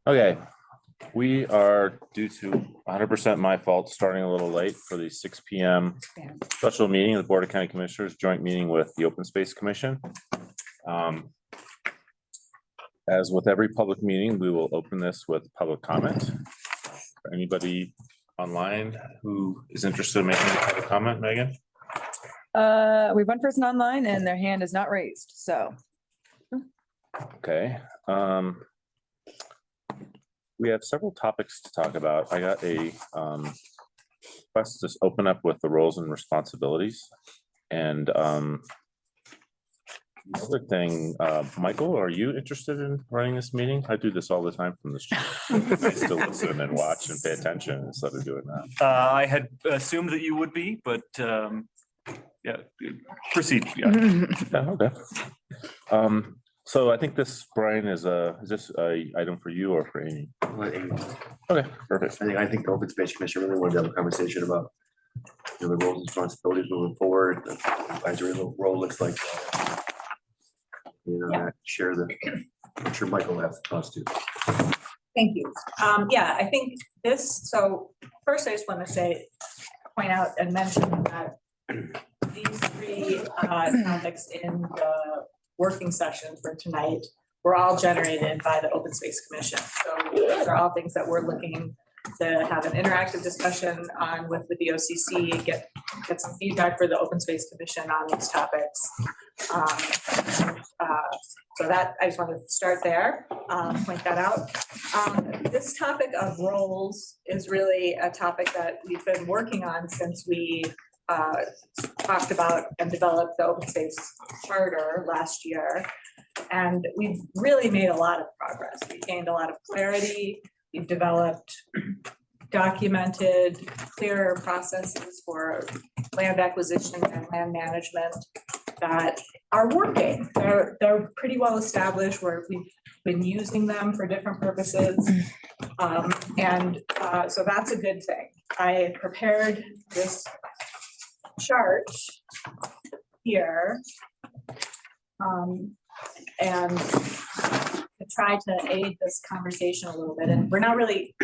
Okay, we are due to 100% my fault, starting a little late for the 6 p.m. special meeting of the Board of County Commissioners, joint meeting with the Open Space Commission. As with every public meeting, we will open this with public comment. For anybody online who is interested in making a public comment, Megan? We have one person online and their hand is not raised, so. Okay. We have several topics to talk about. I got a request to open up with the roles and responsibilities. And another thing, Michael, are you interested in running this meeting? I do this all the time from this chair. I still listen and watch and pay attention instead of doing that. I had assumed that you would be, but yeah, proceed. Yeah. Okay. So I think this, Brian, is this a item for you or for Amy? Okay, perfect. I think the Open Space Commission really wanted to have a conversation about the roles and responsibilities moving forward. The advisory role looks like, share the, I'm sure Michael will have thoughts too. Thank you. Yeah, I think this, so first I just want to point out and mention that these three topics in the working session for tonight were all generated by the Open Space Commission. So these are all things that we're looking to have an interactive discussion on with the BoCC, get some feedback for the Open Space Commission on these topics. So that I just wanted to start there, point that out. This topic of roles is really a topic that we've been working on since we talked about and developed the Open Space Charter last year. And we've really made a lot of progress. We've gained a lot of clarity. We've developed documented, clearer processes for land acquisition and land management that are working. They're pretty well established where we've been using them for different purposes. So that's a good thing. I prepared this chart here and to try to aid this conversation a little bit. And we're not really,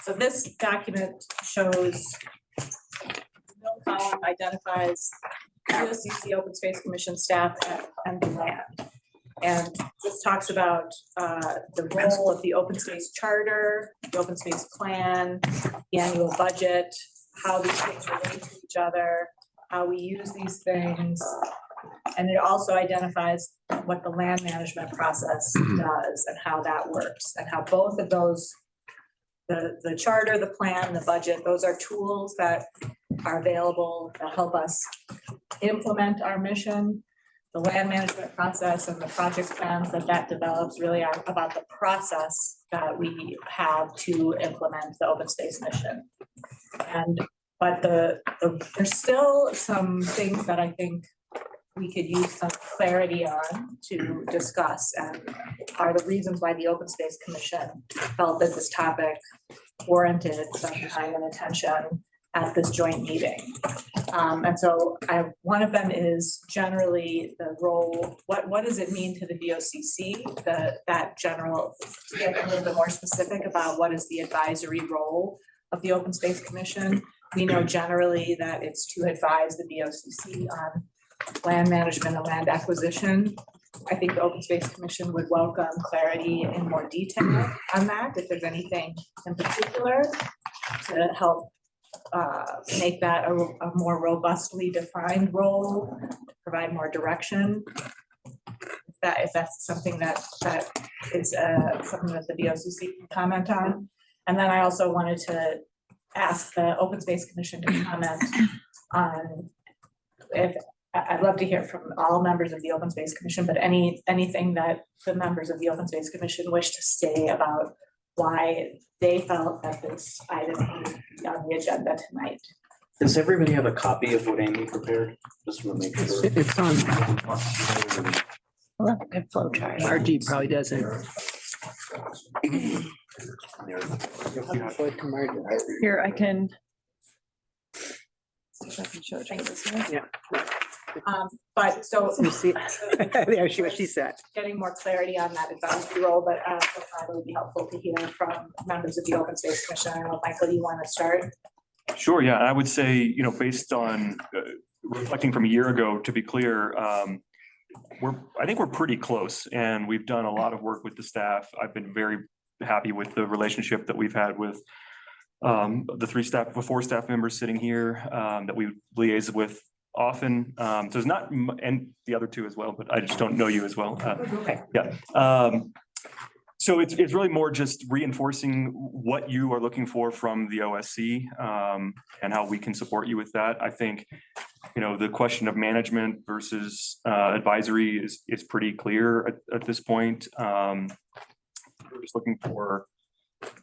so this document shows, no column identifies BoCC Open Space Commission staff and the land. And this talks about the role of the Open Space Charter, the Open Space Plan, the annual budget, how these things relate to each other, how we use these things. And it also identifies what the land management process does and how that works, and how both of those, the charter, the plan, the budget, those are tools that are available to help us implement our mission. The land management process and the project plans that develops really are about the process that we have to implement the open space mission. But there's still some things that I think we could use some clarity on to discuss, and are the reasons why the Open Space Commission felt that this topic warranted some time and attention at this joint meeting. And so one of them is generally the role, what does it mean to the BoCC, that general, to get a little bit more specific about what is the advisory role of the Open Space Commission. We know generally that it's to advise the BoCC on land management and land acquisition. I think the Open Space Commission would welcome clarity in more detail on that, if there's anything in particular to help make that a more robustly defined role, provide more direction. If that's something that is something that the BoCC can comment on. And then I also wanted to ask the Open Space Commission to comment on, if I'd love to hear from all members of the Open Space Commission, but anything that the members of the Open Space Commission wish to say about why they felt that this item needs to be on the agenda tonight. Does everybody have a copy of what Amy prepared? Just want to make sure. It's on. Well, that's a good flow chart. RG probably doesn't. Here, I can. See if I can show it. Yeah. But so You see, there she, what she said. getting more clarity on that advisory role, but I also thought it would be helpful to hear from members of the Open Space Commission. I don't know, Michael, do you want to start? Sure, yeah, I would say, based on reflecting from a year ago, to be clear, I think we're pretty close, and we've done a lot of work with the staff. I've been very happy with the relationship that we've had with the four staff members sitting here, that we liaise with often. So it's not, and the other two as well, but I just don't know you as well. Yeah. So it's really more just reinforcing what you are looking for from the OSC, and how we can support you with that. I think, the question of management versus advisory is pretty clear at this point. We're just looking for,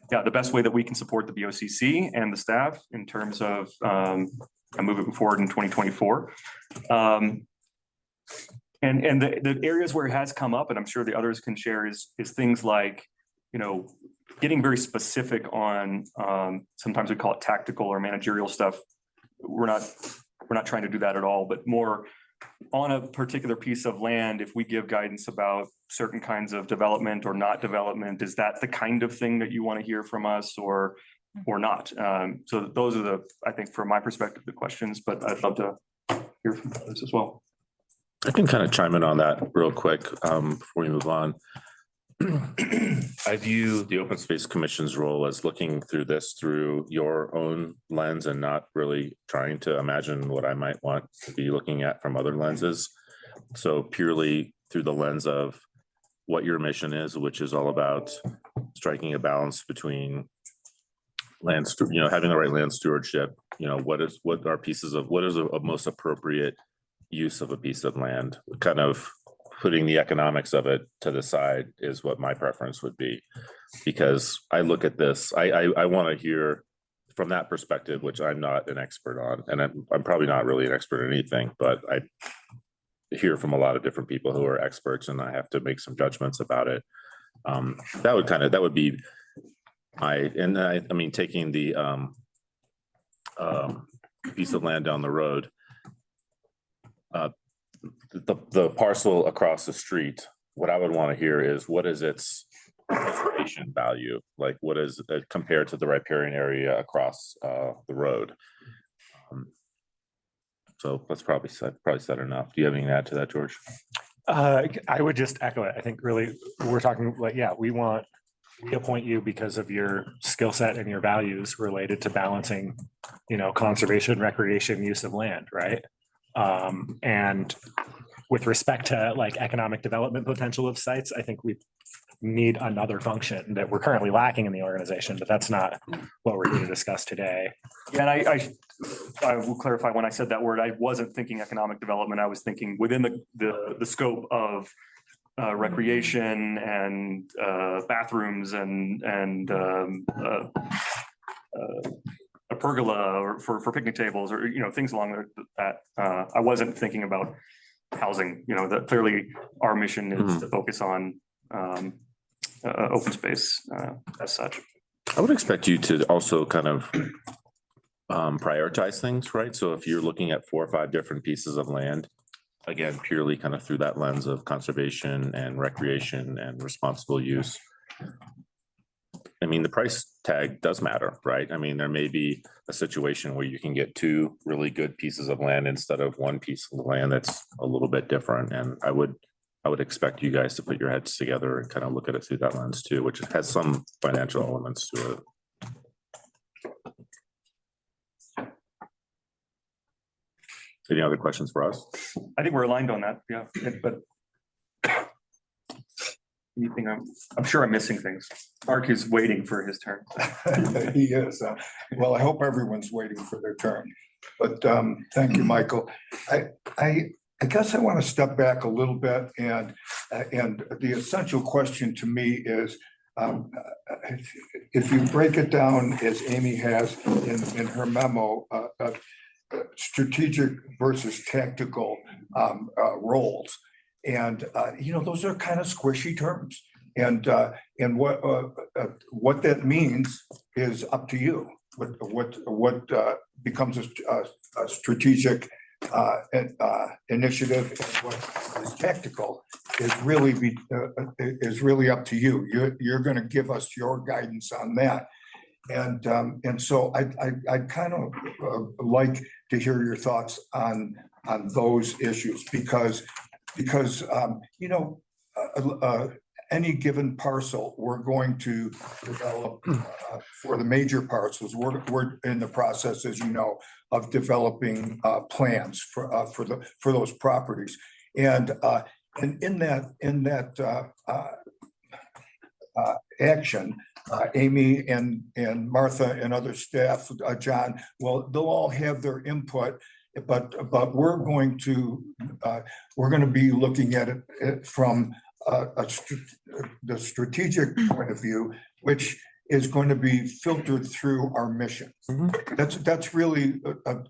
the best way that we can support the BoCC and the staff in terms of moving forward in 2024. And the areas where it has come up, and I'm sure the others can share, is things like, getting very specific on, sometimes we call it tactical or managerial stuff. We're not trying to do that at all, but more on a particular piece of land, if we give guidance about certain kinds of development or not development, is that the kind of thing that you want to hear from us or not? So those are I think from my perspective, the questions, but I'd love to hear from others as well. I can kind of chime in on that real quick before we move on. I view the Open Space Commission's role as looking through this through your own lens and not really trying to imagine what I might want to be looking at from other lenses. So purely through the lens of what your mission is, which is all about striking a balance between land, having the right land stewardship, what is a most appropriate use of a piece of land, kind of putting the economics of it to the side is what my preference would be. Because I look at this, I want to hear from that perspective, which I'm not an expert on, and I'm probably not really an expert in anything, but I hear from a lot of different people who are experts, and I have to make some judgments about it. That would be I mean, taking the piece of land down the road, the parcel across the street, what I would want to hear is what is its conservation value? Like, what is it compared to the riparian area across the road? So that's probably said enough. Do you have anything to add to that, George? I would just echo it. I think really we're talking like, we appoint you because of your skill set and your values related to balancing, conservation, recreation, use of land, right? And with respect to like economic development potential of sites, I think we need another function that we're currently lacking in the organization, but that's not what we're here to discuss today. Yeah, and I will clarify, when I said that word, I wasn't thinking economic development. I was thinking within the scope of recreation and bathrooms and a pergola or for picnic tables or things along that. I wasn't thinking about housing. That clearly our mission is to focus on open space as such. I would expect you to also kind of prioritize things, right? So if you're looking at 4 or 5 different pieces of land, again, purely kind of through that lens of conservation and recreation and responsible use. I mean, the price tag does matter, right? I mean, there may be a situation where you can get 2 really good pieces of land instead of 1 piece of land that's a little bit different. And I would expect you guys to put your heads together and kind of look at it through that lens too, which has some financial elements to it. Any other questions for us? I think we're aligned on that. Yeah, but anything I'm sure I'm missing things. Mark is waiting for his turn. He is. Well, I hope everyone's waiting for their turn. But thank you, Michael. I guess I want to step back a little bit, and the essential question to me is, if you break it down as Amy has in her memo, strategic versus tactical roles. And those are kind of squishy terms, and what that means is up to you. What becomes a strategic initiative and what is tactical is really up to you. You're going to give us your guidance on that. And so I'd kind of like to hear your thoughts on those issues because you know, any given parcel, we're going to develop for the major parcels. We're in the process, as you know, of developing plans for those properties. And in that action, Amy and Martha and other staff, John, well, they'll all have their input, but we're going to be looking at it from the strategic point of view, which is going to be filtered through our mission. That's really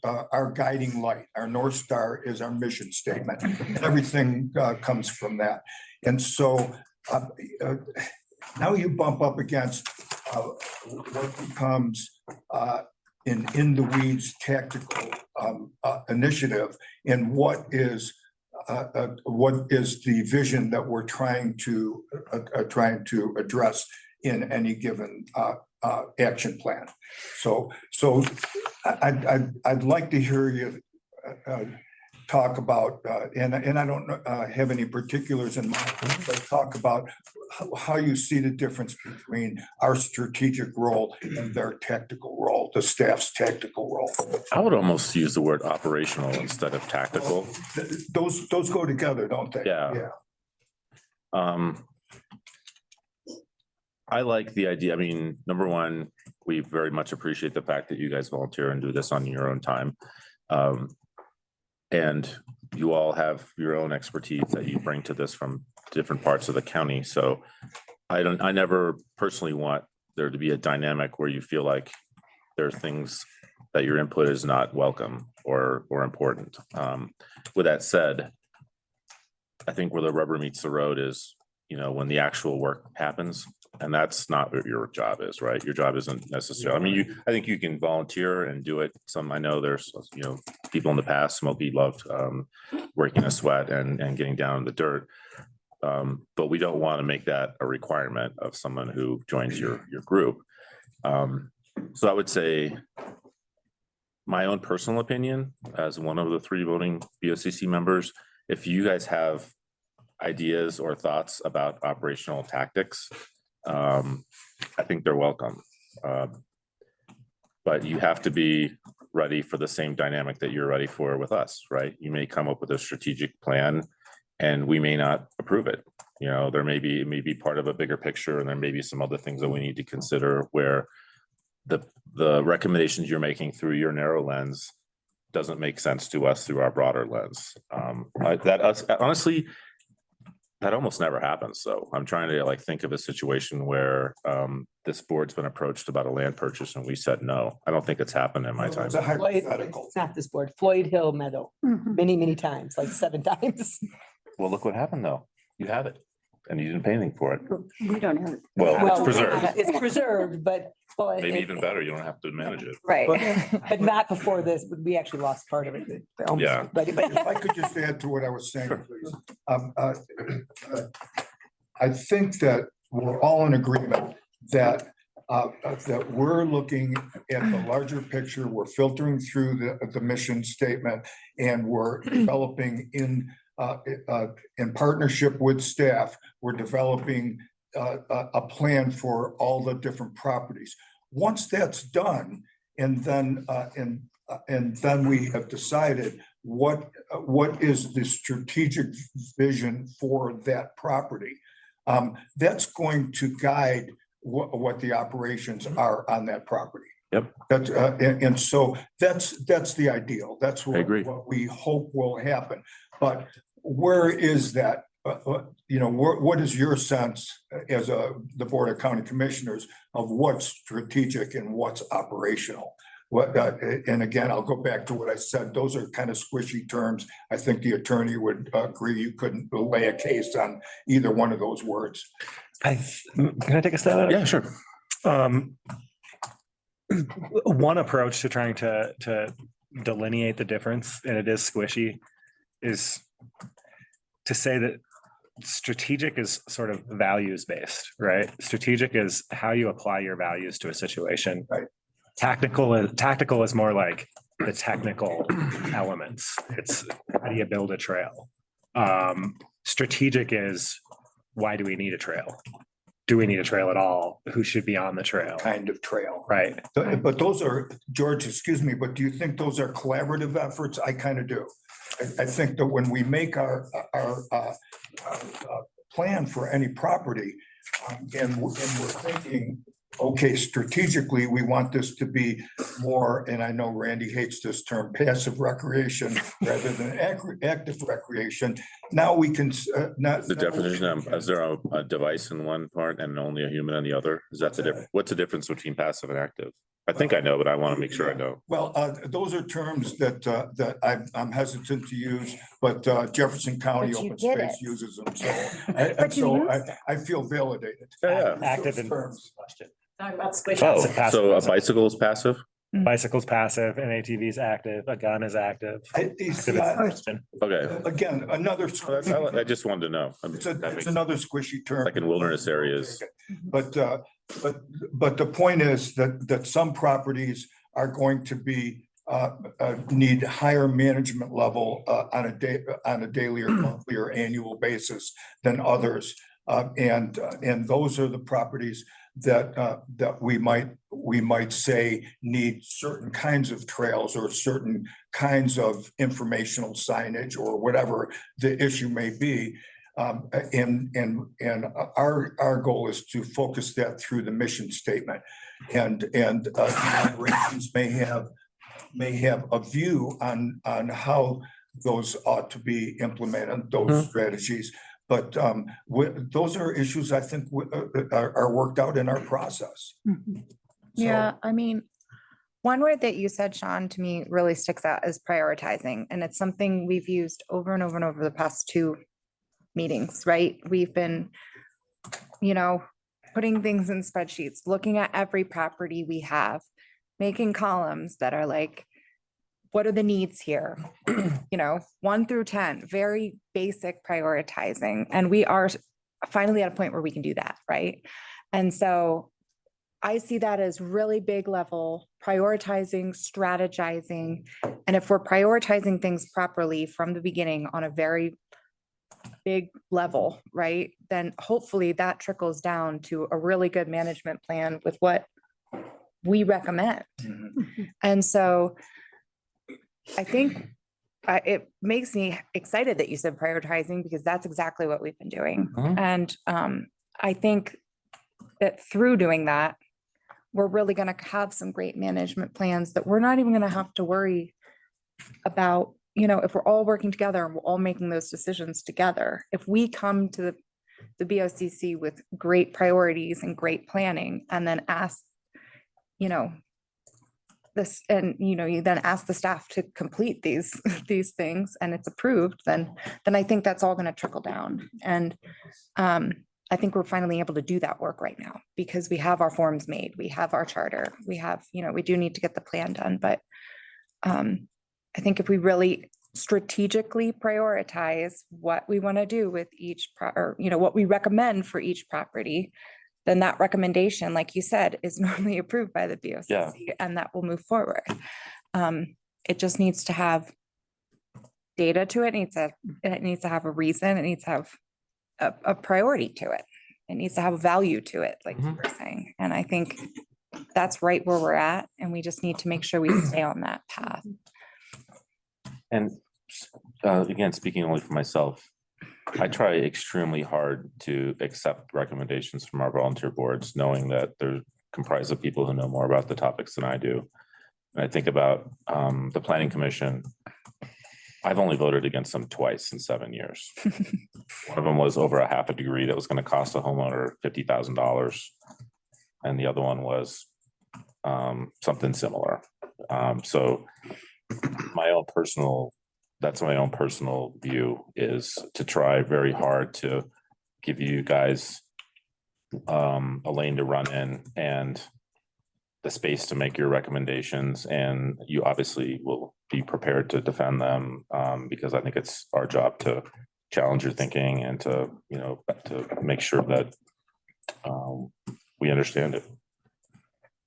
our guiding light. Our North Star is our mission statement. Everything comes from that. And so now you bump up against what becomes in the weeds tactical initiative, and what is the vision that we're trying to address in any given action plan. So I'd like to hear you talk about, and I don't have any particulars in mind, but talk about how you see the difference between our strategic role and their tactical role, the staff's tactical role. I would almost use the word operational instead of tactical. Those go together, don't they? Yeah. I like the idea. I mean, number one, we very much appreciate the fact that you guys volunteer and do this on your own time. And you all have your own expertise that you bring to this from different parts of the county. So I never personally want there to be a dynamic where you feel like there are things that your input is not welcome or important. With that said, I think where the rubber meets the road is, you know, when the actual work happens, and that's not what your job is, right? Your job isn't necessarily, I mean, I think you can volunteer and do it. I know there's, you know, people in the past, Smokey loved working a sweat and getting down in the dirt. But we don't want to make that a requirement of someone who joins your group. So I would say my own personal opinion as one of the 3 voting BoCC members, if you guys have ideas or thoughts about operational tactics, I think they're welcome. But you have to be ready for the same dynamic that you're ready for with us, right? You may come up with a strategic plan and we may not approve it. You know, it may be part of a bigger picture, and there may be some other things that we need to consider where the recommendations you're making through your narrow lens doesn't make sense to us through our broader lens. Honestly, that almost never happens. So I'm trying to like think of a situation where this board's been approached about a land purchase and we said no. I don't think it's happened in my time. It's a hypothetical. It's not this board, Floyd Hill Meadow, many times, like 7 times. Well, look what happened though. You have it and you didn't pay anything for it. We don't have it. Well, it's preserved. It's preserved, but. Maybe even better. You don't have to manage it. Right. But not before this, we actually lost part of it. Yeah. But If I could just add to what I was saying, please. I think that we're all in agreement that we're looking at the larger picture, we're filtering through the mission statement, and we're developing in partnership with staff, we're developing a plan for all the different properties. Once that's done, and then we have decided what is the strategic vision for that property, that's going to guide what the operations are on that property. Yep. That's and so that's the ideal. That's I agree. what we hope will happen. But where is that? You know, what is your sense as the Board of County Commissioners of what's strategic and what's operational? And again, I'll go back to what I said. Those are kind of squishy terms. I think the attorney would agree. You couldn't lay a case on either one of those words. Can I take a stab at it? Yeah, sure. One approach to trying to delineate the difference, and it is squishy, is to say that strategic is sort of values based, right? Strategic is how you apply your values to a situation. Right. Tactical is more like the technical elements. It's how do you build a trail? Strategic is why do we need a trail? Do we need a trail at all? Who should be on the trail? Kind of trail. Right. But those are, George, excuse me, but do you think those are collaborative efforts? I kind of do. I think that when we make our plan for any property, and we're thinking, okay, strategically, we want this to be more, and I know Randy hates this term, passive recreation rather than active recreation. Now we can, not. The definition, is there a device in one part and only a human in the other? Is that the difference? What's the difference between passive and active? I think I know, but I want to make sure I know. Well, those are terms that I'm hesitant to use, but Jefferson County But you Open get Space it. uses them, so. But you use them. I feel validated. Yeah, Active Those and terms. Talk about squishy. Oh, Passive, so a passive. bicycle is passive? Bicycle's passive, an ATV is active, a gun is active. You see, Active is question. Okay. again, another. I just wanted to know. It's That it's makes- another squishy term. Like in wilderness areas. But the point is that some properties are going to be, need higher management level on a daily or monthly or annual basis than others. And those are the properties that we might say need certain kinds of trails or certain kinds of informational signage or whatever the issue may be. And our goal is to focus that through the mission statement. And operations may have a view on how those ought to be implemented, those strategies. But those are issues I think are worked out in our process. Yeah, I mean, one word that you said, Sean, to me really sticks out is prioritizing. And it's something we've used over and over and over the past 2 meetings, right? We've been, putting things in spreadsheets, looking at every property we have, making columns that are like, what are the needs here? 1 through 10, very basic prioritizing. And we are finally at a point where we can do that, right? And so I see that as really big level prioritizing, strategizing. And if we're prioritizing things properly from the beginning on a very big level, right? Then hopefully that trickles down to a really good management plan with what we recommend. And so I think it makes me excited that you said prioritizing because that's exactly what we've been doing. Mhm. And I think that through doing that, we're really going to have some great management plans that we're not even going to have to worry about, if we're all working together and we're all making those decisions together. If we come to the BoCC with great priorities and great planning and then ask, this, and you then ask the staff to complete these things and it's approved, then I think that's all going to trickle down. And I think we're finally able to do that work right now because we have our forms made, we have our charter, we have, we do need to get the plan done, but I think if we really strategically prioritize what we want to do with each what we recommend for each property, then that recommendation, like you said, is normally approved by the BoCC and that will move forward. It just needs to have data to it. It needs to have a reason. It needs to have a priority to it. It needs to have a value to it, like you were saying. And I think that's right where we're at. And we just need to make sure we stay on that path. And again, speaking only for myself, I try extremely hard to accept recommendations from our volunteer boards, knowing that they're comprised of people who know more about the topics than I do. And I think about the planning commission. I've only voted against them twice in 7 years. One of them was over a half a degree that was going to cost a homeowner $50,000. And the other one was something similar. So that's my own personal view, is to try very hard to give you guys a lane to run in and the space to make your recommendations, and you obviously will be prepared to defend them, because I think it's our job to challenge your thinking and to, you know, to make sure that we understand it.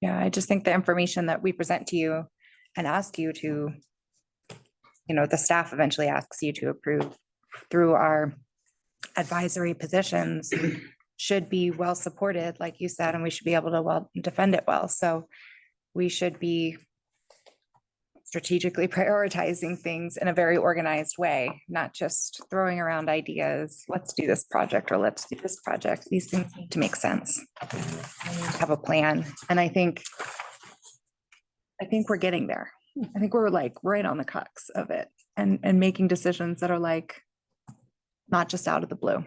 Yeah, I just think the information that we present to you and ask you to, you know, the staff eventually asks you to approve through our advisory positions should be well supported, like you said, and we should be able to well defend it well. So we should be strategically prioritizing things in a very organized way, not just throwing around ideas. Let's do this project or let's do this project. These things need to make sense. Have a plan. And I think we're getting there. I think we're like right on the crux of it and making decisions that are like not just out of the blue.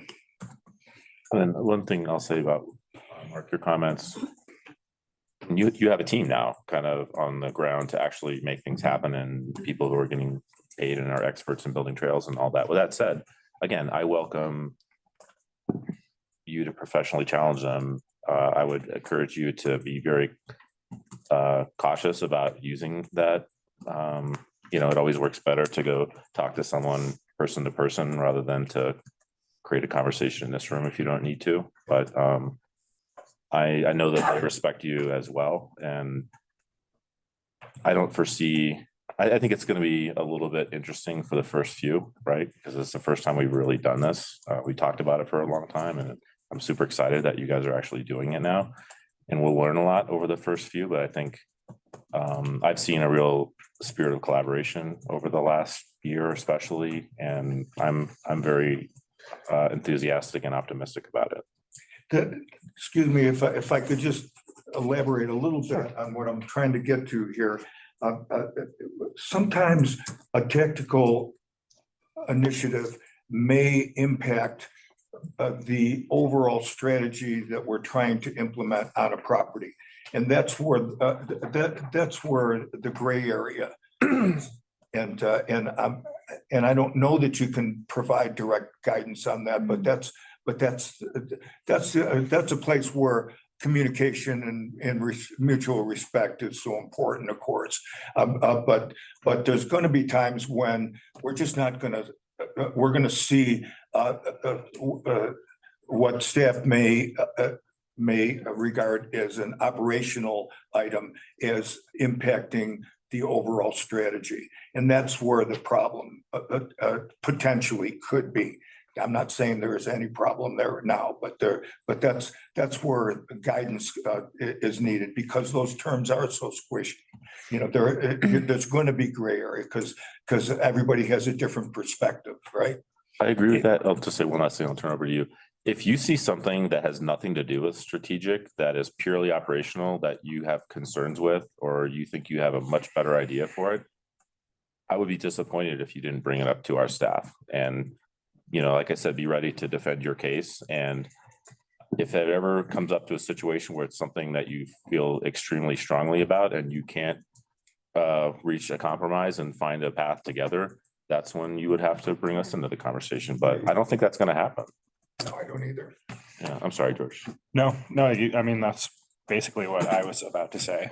And then one thing I'll say about Mark, your comments. You have a team now kind of on the ground to actually make things happen, and people who are getting paid and are experts in building trails and all that. With that said, again, I welcome you to professionally challenge them. I would encourage you to be very cautious about using that. You know, it always works better to go talk to someone person to person rather than to create a conversation in this room if you don't need to. But I know that they respect you as well, and I don't foresee. I think it's going to be a little bit interesting for the first few, right? Because it's the first time we've really done this. We talked about it for a long time, and I'm super excited that you guys are actually doing it now. And we'll learn a lot over the first few. But I think I've seen a real spirit of collaboration over the last year, especially, and I'm very enthusiastic and optimistic about it. Excuse me, if I could just elaborate a little bit on what I'm trying to get to here. Sometimes a tactical initiative may impact the overall strategy that we're trying to implement on a property. And that's where that's where the gray area is. And I don't know that you can provide direct guidance on that, but that's a place where communication and mutual respect is so important, of course. But there's going to be times when we're just not going to. We're going to see what staff may regard as an operational item as impacting the overall strategy, and that's where the problem potentially could be. I'm not saying there is any problem there now, but that's where guidance is needed, because those terms are so squishy. You know, there's going to be gray area because everybody has a different perspective, right? I agree with that. I'll just say one last thing. I'll turn over to you. If you see something that has nothing to do with strategic, that is purely operational, that you have concerns with, or you think you have a much better idea for it, I would be disappointed if you didn't bring it up to our staff. And, you know, like I said, be ready to defend your case. And if it ever comes up to a situation where it's something that you feel extremely strongly about and you can't reach a compromise and find a path together, that's when you would have to bring us into the conversation. But I don't think that's going to happen. No, I don't either. Yeah, I'm sorry, George. No, I mean, that's basically what I was about to say.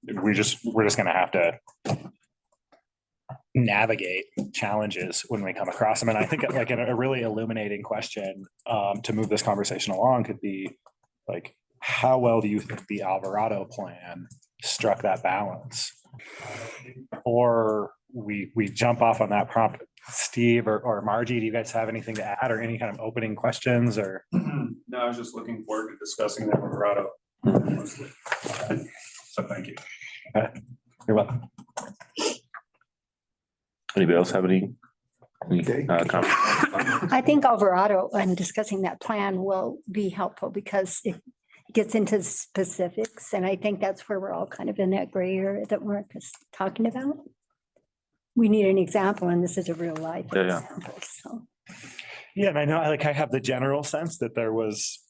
We're just gonna have to navigate challenges when we come across them. And I think like a really illuminating question to move this conversation along could be like, how well do you think the Alvarado plan struck that balance? Or we jump off on that prompt. Steve or Margie, do you guys have anything to add or any kind of opening questions or? No, I was just looking forward to discussing that with Alvarado. So thank you. You're welcome. Anybody else have any comments? I think Alvarado and discussing that plan will be helpful because it gets into specifics. And I think that's where we're all kind of in that gray area that Mark is talking about. We need an example, and this is a real life example. So. Yeah, and I know I have the general sense that there was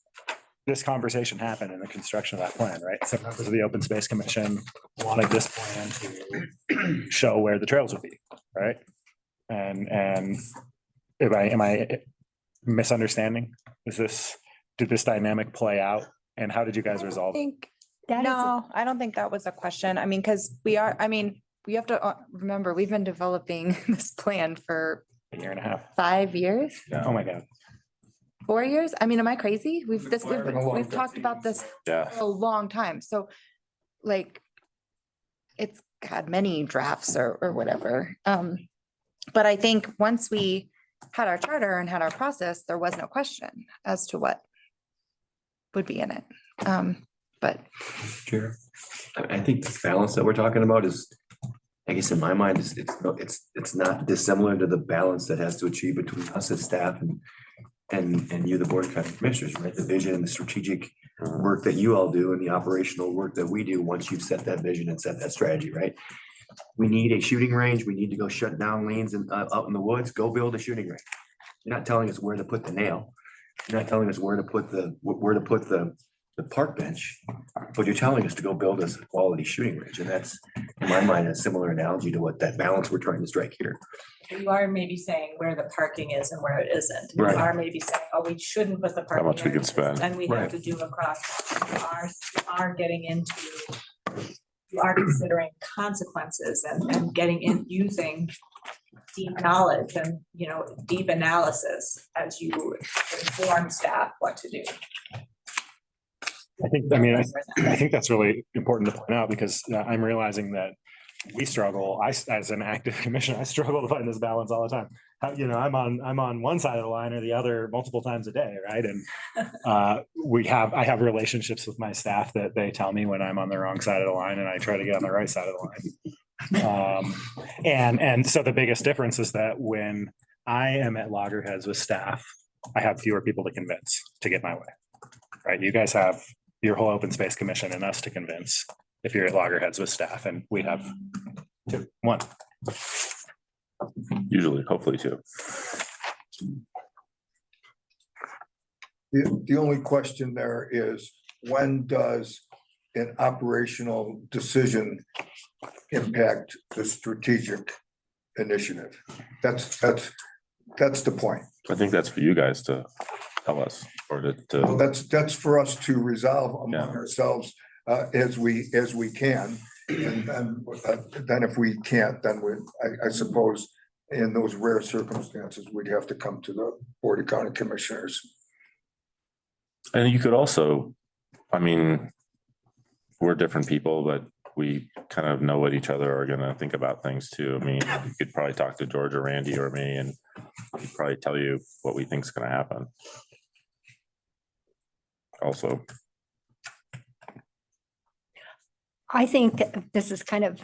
this conversation happened in the construction of that plan, right? So members of the Open Space Commission wanted this plan to show where the trails would be, right? And am I misunderstanding? Did this dynamic play out? And how did you guys resolve it? That is, No, I don't think that was a question. I mean, because we have to remember, we've been developing this plan for A year and a half. 5 years, Oh, my God. 4 years. I mean, am I crazy? We've been a long we've time. talked about this Yeah. for a long time. So like, it's had many drafts or whatever. But I think once we had our charter and had our process, there was no question as to what would be in it. But Sure. I think this balance that we're talking about is, I guess in my mind, it's not dissimilar to the balance that has to achieve between us as staff and you, the board of county commissioners, right? The vision, the strategic work that you all do and the operational work that we do once you've set that vision and set that strategy, right? We need a shooting range. We need to go shut down lanes and out in the woods, go build a shooting range. You're not telling us where to put the nail. You're not telling us where to put the park bench, but you're telling us to go build us a quality shooting range. And that's, in my mind, a similar analogy to what that balance we're trying to strike here. You are maybe saying where the parking is and where it isn't. You Right. are maybe saying, oh, we shouldn't put the parking. much we could areas, spend. And we Right. have to do across, you are getting into, you are considering consequences and getting in, using deep knowledge and, deep analysis as you inform staff what to do. I think that's really important to point out because I'm realizing that we struggle, as an active commissioner, I struggle to find this balance all the time. I'm on one side of the line or the other multiple times a day, right? And I have relationships with my staff that they tell me when I'm on the wrong side of the line and I try to get on the right side of the line. And so the biggest difference is that when I am at loggerheads with staff, I have fewer people to convince to get my way, right? You guys have your whole open space commission and us to convince if you're at loggerheads with staff, and we have one. Usually, hopefully two. The only question there is, when does an operational decision impact the strategic initiative? That's the point. I think that's for you guys to tell us or Well, to, that's for us to resolve among Yeah. ourselves as we can. And then if we can't, then I suppose in those rare circumstances, we'd have to come to the Board of County Commissioners. and you could also, we're different people, but we kind of know what each other are gonna think about things too. You could probably talk to George or Randy or me and we'd probably tell you what we think's gonna happen. Also, I think this is kind of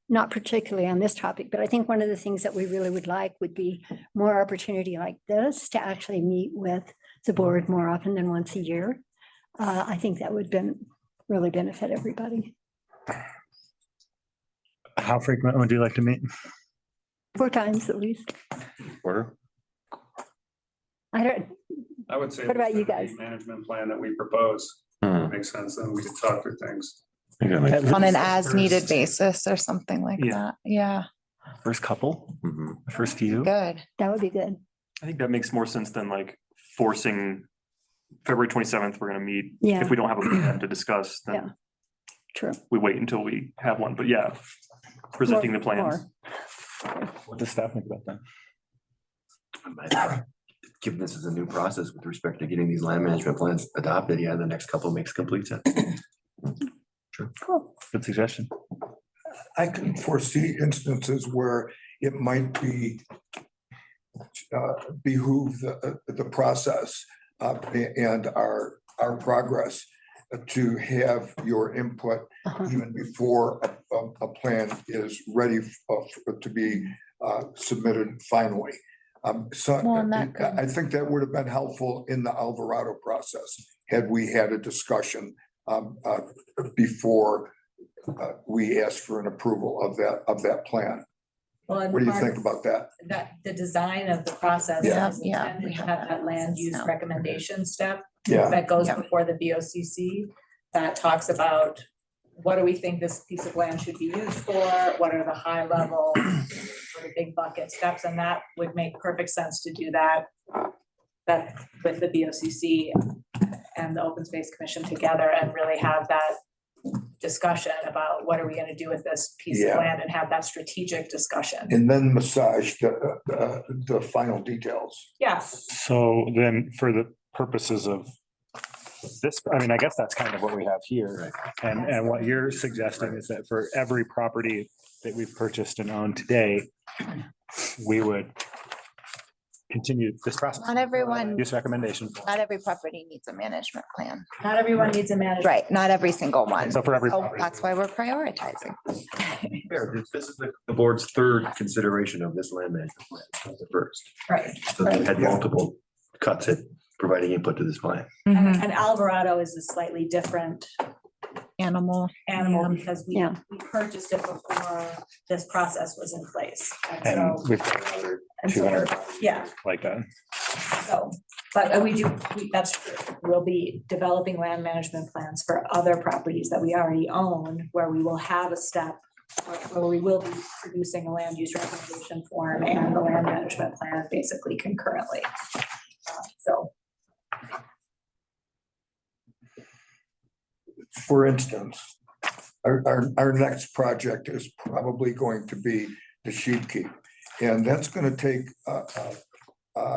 not particularly on this topic, but I think one of the things that we really would like would be more opportunity like this to actually meet with the board more often than once a year. I think that would really benefit everybody. How frequent would you like to meet? 4 times at least. order, I would say. What about you the guys? Management plan that we propose makes sense, then we could talk through things. I think that makes- At on an least the as needed first- basis or something like Yeah. that. Yeah, First couple, Mhm. first few. good. That would be good. I think that makes more sense than like forcing February 27th, we're gonna meet. Yeah. If we don't have a plan to discuss, Yeah. then True. we wait until we have one. But yeah, presenting the plans. What does staff think about that? Given this is a new process with respect to getting these land management plans adopted, yeah, the next couple makes complete sense. Cool. Good suggestion. I can foresee instances where it might behoove the process and our progress to have your input even before a plan is ready to be submitted finally. So Well, and that could- I think that would have been helpful in the Alvarado process, had we had a discussion before we asked for an approval of that plan. Well, and What do you part think about that? That the design of the process Yeah, is yeah, intended we to have have that that land use now. recommendation step Yeah, that goes Yeah. before the BoCC that talks about what do we think this piece of land should be used for? What are the high level, sort of big bucket steps? And that would make perfect sense to do that with the BoCC and the Open Space Commission together and really have that discussion about what are we gonna do with this piece Yeah. of land and have that strategic discussion. And then massage the final details. Yes, So then for the purposes of this, I mean, I guess that's kind of what we have here. And what you're suggesting is that for every property that we've purchased and owned today, we would continue this process. Not everyone, Use recommendation. not every property needs a management plan. not everyone needs a manager. Right, not every single one. So for every Oh, property. that's why we're prioritizing. This is the board's third consideration of this land management plan, not the first. Right. So they had multiple cuts at providing input to this plan. Mhm. And Alvarado is a slightly different Animal. animal Yeah. because we Yeah. purchased it before this process was in place. And so- we've got another and so 200 Yeah, like that. so, but that's true. We'll be developing land management plans for other properties that we already own, where we will have a step where we will be producing a land use recommendation form and the land management plan basically concurrently. So, For instance, our next project is probably going to be the sheep keep. And that's gonna take a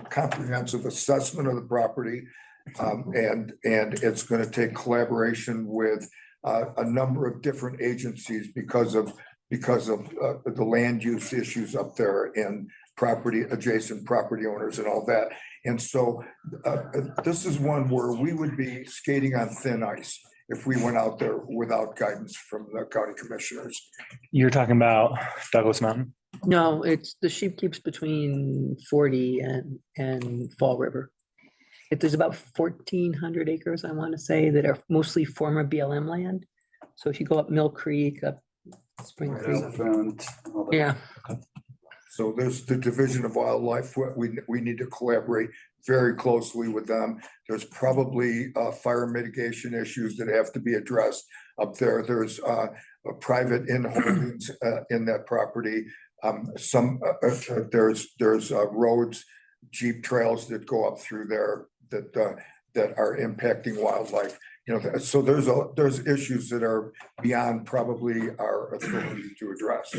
comprehensive assessment of the property. And it's gonna take collaboration with a number of different agencies because of the land use issues up there and adjacent property owners and all that. And so this is one where we would be skating on thin ice if we went out there without guidance from the county commissioners. You're talking about Douglas Mountain? No, it's the sheep keeps between 40 and Fall River. There's about 1,400 acres, I want to say, that are mostly former BLM land. So if you go up Mill Creek, up Spring Creek, yeah. So there's the Division of Wildlife. We need to collaborate very closely with them. There's probably fire mitigation issues that have to be addressed up there. There's a private in-holdings in that property. There's roads, jeep trails that go up through there that are impacting wildlife. You know, so there's issues that are beyond probably our authority to address.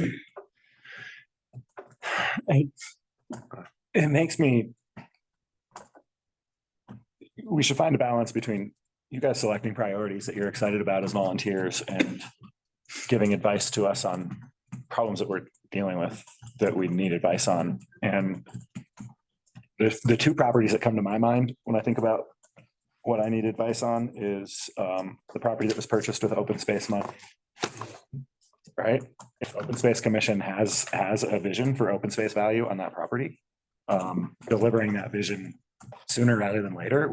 It makes me. We should find a balance between you guys selecting priorities that you're excited about as volunteers and giving advice to us on problems that we're dealing with that we need advice on. And the two properties that come to my mind when I think about what I need advice on is the property that was purchased with open space money. Right? If Open Space Commission has a vision for open space value on that property, delivering that vision sooner rather than later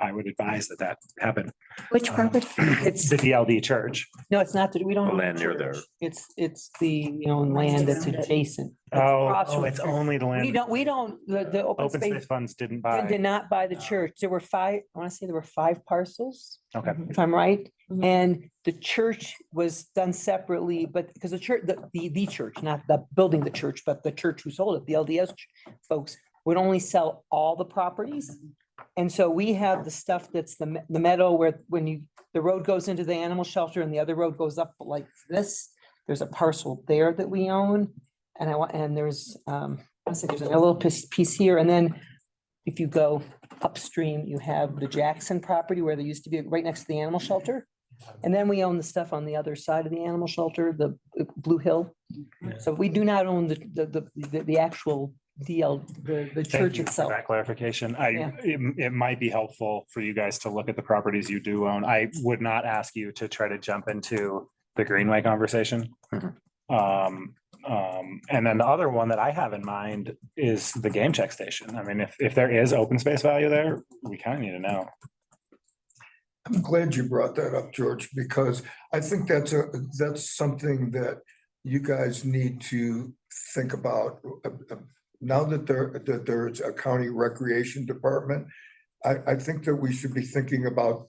I would advise that happen. Which property? It's, The DLD church. no, it's not that, we don't. The own land near there. church. It's the, land that's adjacent. Across from It's the church. only the land. We don't, the open Open space space funds didn't did buy. not buy the church. There were five, I want to say there were 5 parcels, Okay. if I'm right. Mhm. And the church was done separately, but because the church, the church, not the building the church, but the church who sold it, the LDS folks would only sell all the properties. And so we have the stuff that's the meadow where the road goes into the animal shelter and the other road goes up like this. There's a parcel there that we own. And there's, there's a little piece here. And then if you go upstream, you have the Jackson property where there used to be right next to the animal shelter. And then we own the stuff on the other side of the animal shelter, the Blue Hill. So we do not own the actual the Thank church you for itself. that clarification. Yeah. It might be helpful for you guys to look at the properties you do own. I would not ask you to try to jump into the Greenway conversation. And then the other one that I have in mind is the game check station. I mean, if there is open space value there, we kind of need to know. I'm glad you brought that up, George, because I think that's something that you guys need to think about. Now that there's a county recreation department, I think that we should be thinking about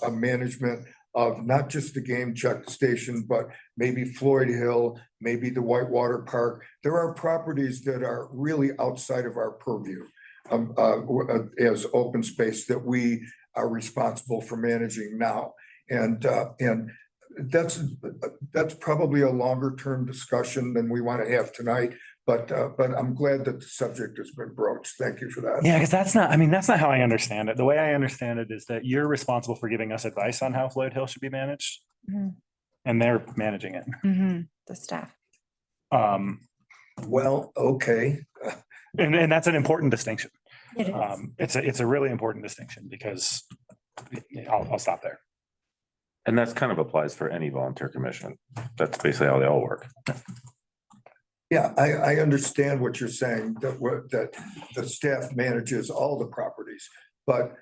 a management of not just the game check station, but maybe Floyd Hill, maybe the Whitewater Park. There are properties that are really outside of our purview. as open space that we are responsible for managing now. And that's probably a longer term discussion than we want to have tonight, but I'm glad that the subject has been broached. Thank you for that. Yeah, because that's not how I understand it. The way I understand it is that you're responsible for giving us advice on how Floyd Hill should be managed. Mhm. And they're managing it. The staff. Well, okay. And that's an important distinction. It is. It's a really important distinction because I'll stop there. And that's kind of applies for any volunteer commission. That's basically how they all work. Yeah, I understand what you're saying, that the staff manages all the properties, but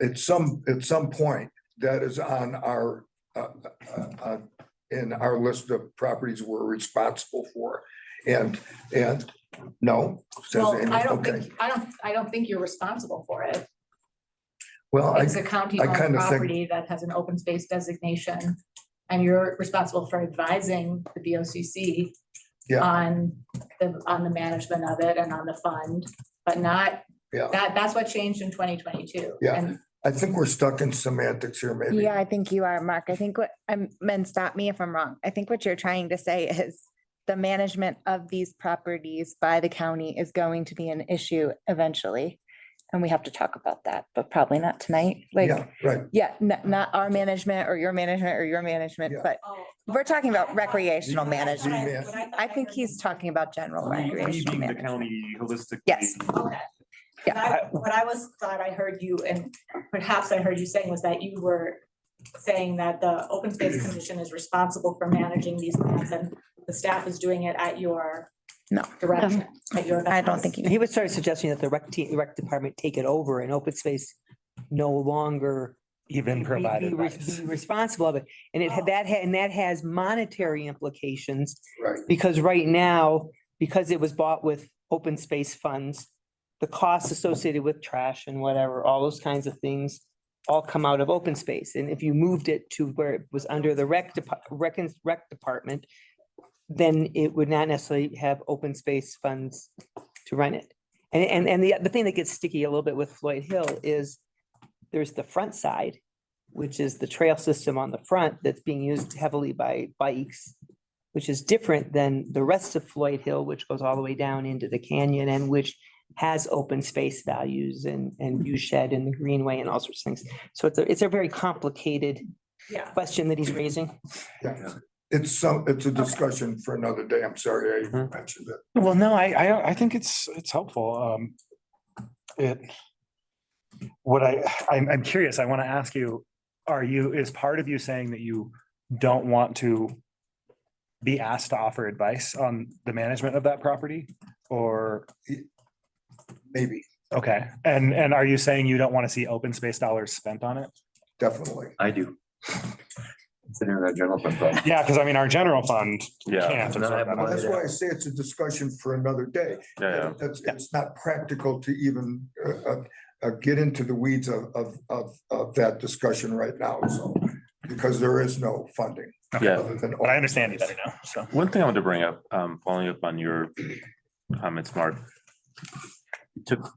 at some point, that is on our in our list of properties we're responsible for. And no, says Well, Amy, I don't okay. think, I don't think you're responsible for it. Well, It's a county I owned kind of think, property that has an open space designation. And you're responsible for advising the BoCC Yeah. on the management of it and on the fund, but not, yeah, that's what changed in 2022. Yeah. And I think we're stuck in semantics here, maybe. Yeah, I think you are, Mark. I think stop me if I'm wrong. I think what you're trying to say is the management of these properties by the county is going to be an issue eventually. And we have to talk about that, but probably not tonight. Like, Yeah, right. yeah, not our management or your management, Yeah. but we're talking about recreational management. Man- I think he's talking about general We recreational being the management. county holistically. Yes. Okay. Yeah. What I thought I heard you, and perhaps I heard you saying, was that you were saying that the Open Space Commission is responsible for managing these lands and the staff is doing it at your No. direction, at your. I don't think you. He would start suggesting that the rec department take it over and open space no longer Even provided. be responsible of it. And that has monetary implications Right. because right now, because it was bought with open space funds, the costs associated with trash and whatever, all those kinds of things all come out of open space. And if you moved it to where it was under the rec department, then it would not necessarily have open space funds to run it. And the thing that gets sticky a little bit with Floyd Hill is there's the front side, which is the trail system on the front that's being used heavily by bikes, which is different than the rest of Floyd Hill, which goes all the way down into the canyon and which has open space values and view shed and the greenway and all sorts of things. So it's a very complicated Yeah. question that he's raising. Yeah. It's a discussion for another day. I'm sorry I mentioned it. Well, no, I think it's helpful. I'm curious, I want to ask you, is part of you saying that you don't want to be asked to offer advice on the management of that property? Or, Maybe, okay, and are you saying you don't want to see open space dollars spent on it? definitely. I do. Considering our general fund problem. Yeah, because I mean, our general fund Yeah. can't absorb that Well, that's much. why I say it's a discussion for another day. Yeah, It's not practical to even get into the weeds of that discussion right now, so, because there is no funding. Yeah. other than But I understand you better now, so. One thing I wanted to bring up, following up on your comments, Mark. It took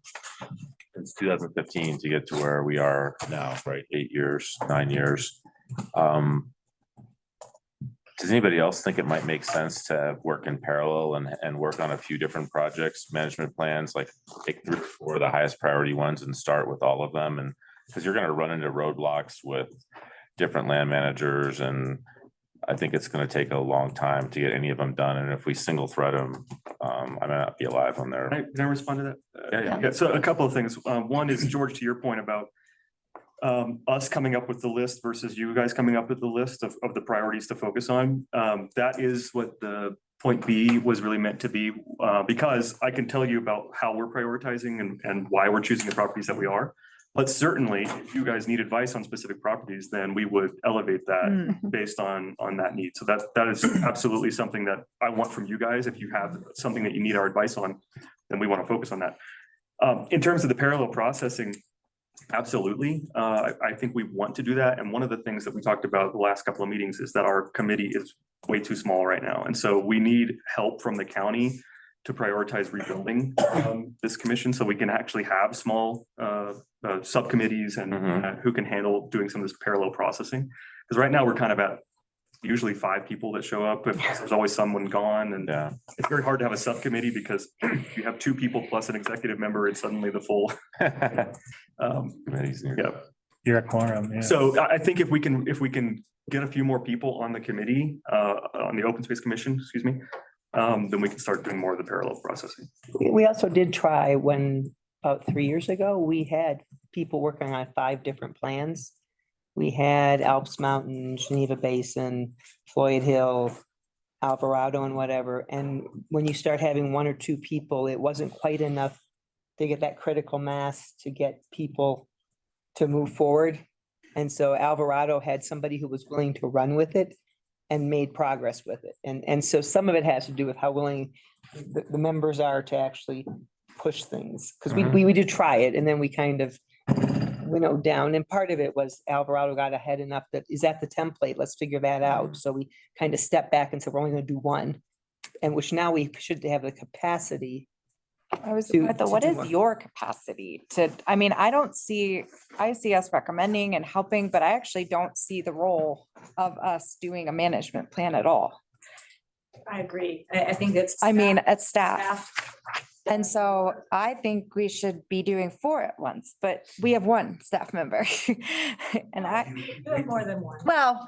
since 2015 to get to where we are now, right? 8 years, 9 years. Does anybody else think it might make sense to work in parallel and work on a few different projects, management plans, like take 3 or 4 of the highest priority ones and start with all of them? And because you're going to run into roadblocks with different land managers, and I think it's going to take a long time to get any of them done. And if we single thread them, I might not be alive on there. Can I respond to that? Yeah. Yeah, so a couple of things. One is, George, to your point about us coming up with the list versus you guys coming up with the list of the priorities to focus on. That is what the point B was really meant to be, because I can tell you about how we're prioritizing and why we're choosing the properties that we are. But certainly, if you guys need advice on specific properties, then we would elevate that based on that need. So that is absolutely something that I want from you guys. If you have something that you need our advice on, then we want to focus on that. In terms of the parallel processing, absolutely. I think we want to do that. And one of the things that we talked about the last couple of meetings is that our committee is way too small right now. And so we need help from the county to prioritize rebuilding this commission so we can actually have small subcommittees and who can handle doing some of this parallel processing. Because right now we're kind of at usually 5 people that show up, but there's always someone gone, and it's very hard to have a subcommittee because you have 2 people plus an executive member, it's suddenly the full. Yeah. You're a quorum, yeah. So I think if we can get a few more people on the committee, on the Open Space Commission, excuse me, then we can start doing more of the parallel processing. We also did try when, about 3 years ago, we had people working on 5 different plans. We had Alps Mountain, Geneva Basin, Floyd Hill, Alvarado and whatever. And when you start having 1 or 2 people, it wasn't quite enough to get that critical mass to get people to move forward. And so Alvarado had somebody who was willing to run with it and made progress with it. And so some of it has to do with how willing the members are to actually push things. Because we do try it and then we kind of winnowed down. And part of it was Alvarado got ahead enough that is that the template, let's figure that out. So we kind of stepped back and said, we're only going to do 1. And which now we should have the capacity. What is your capacity to, I mean, I see us recommending and helping, but I actually don't see the role of us doing a management plan at all. I agree. I think it's. I mean, it's staff. And so I think we should be doing 4 at once, but we have 1 staff member. And You have more than 1. well,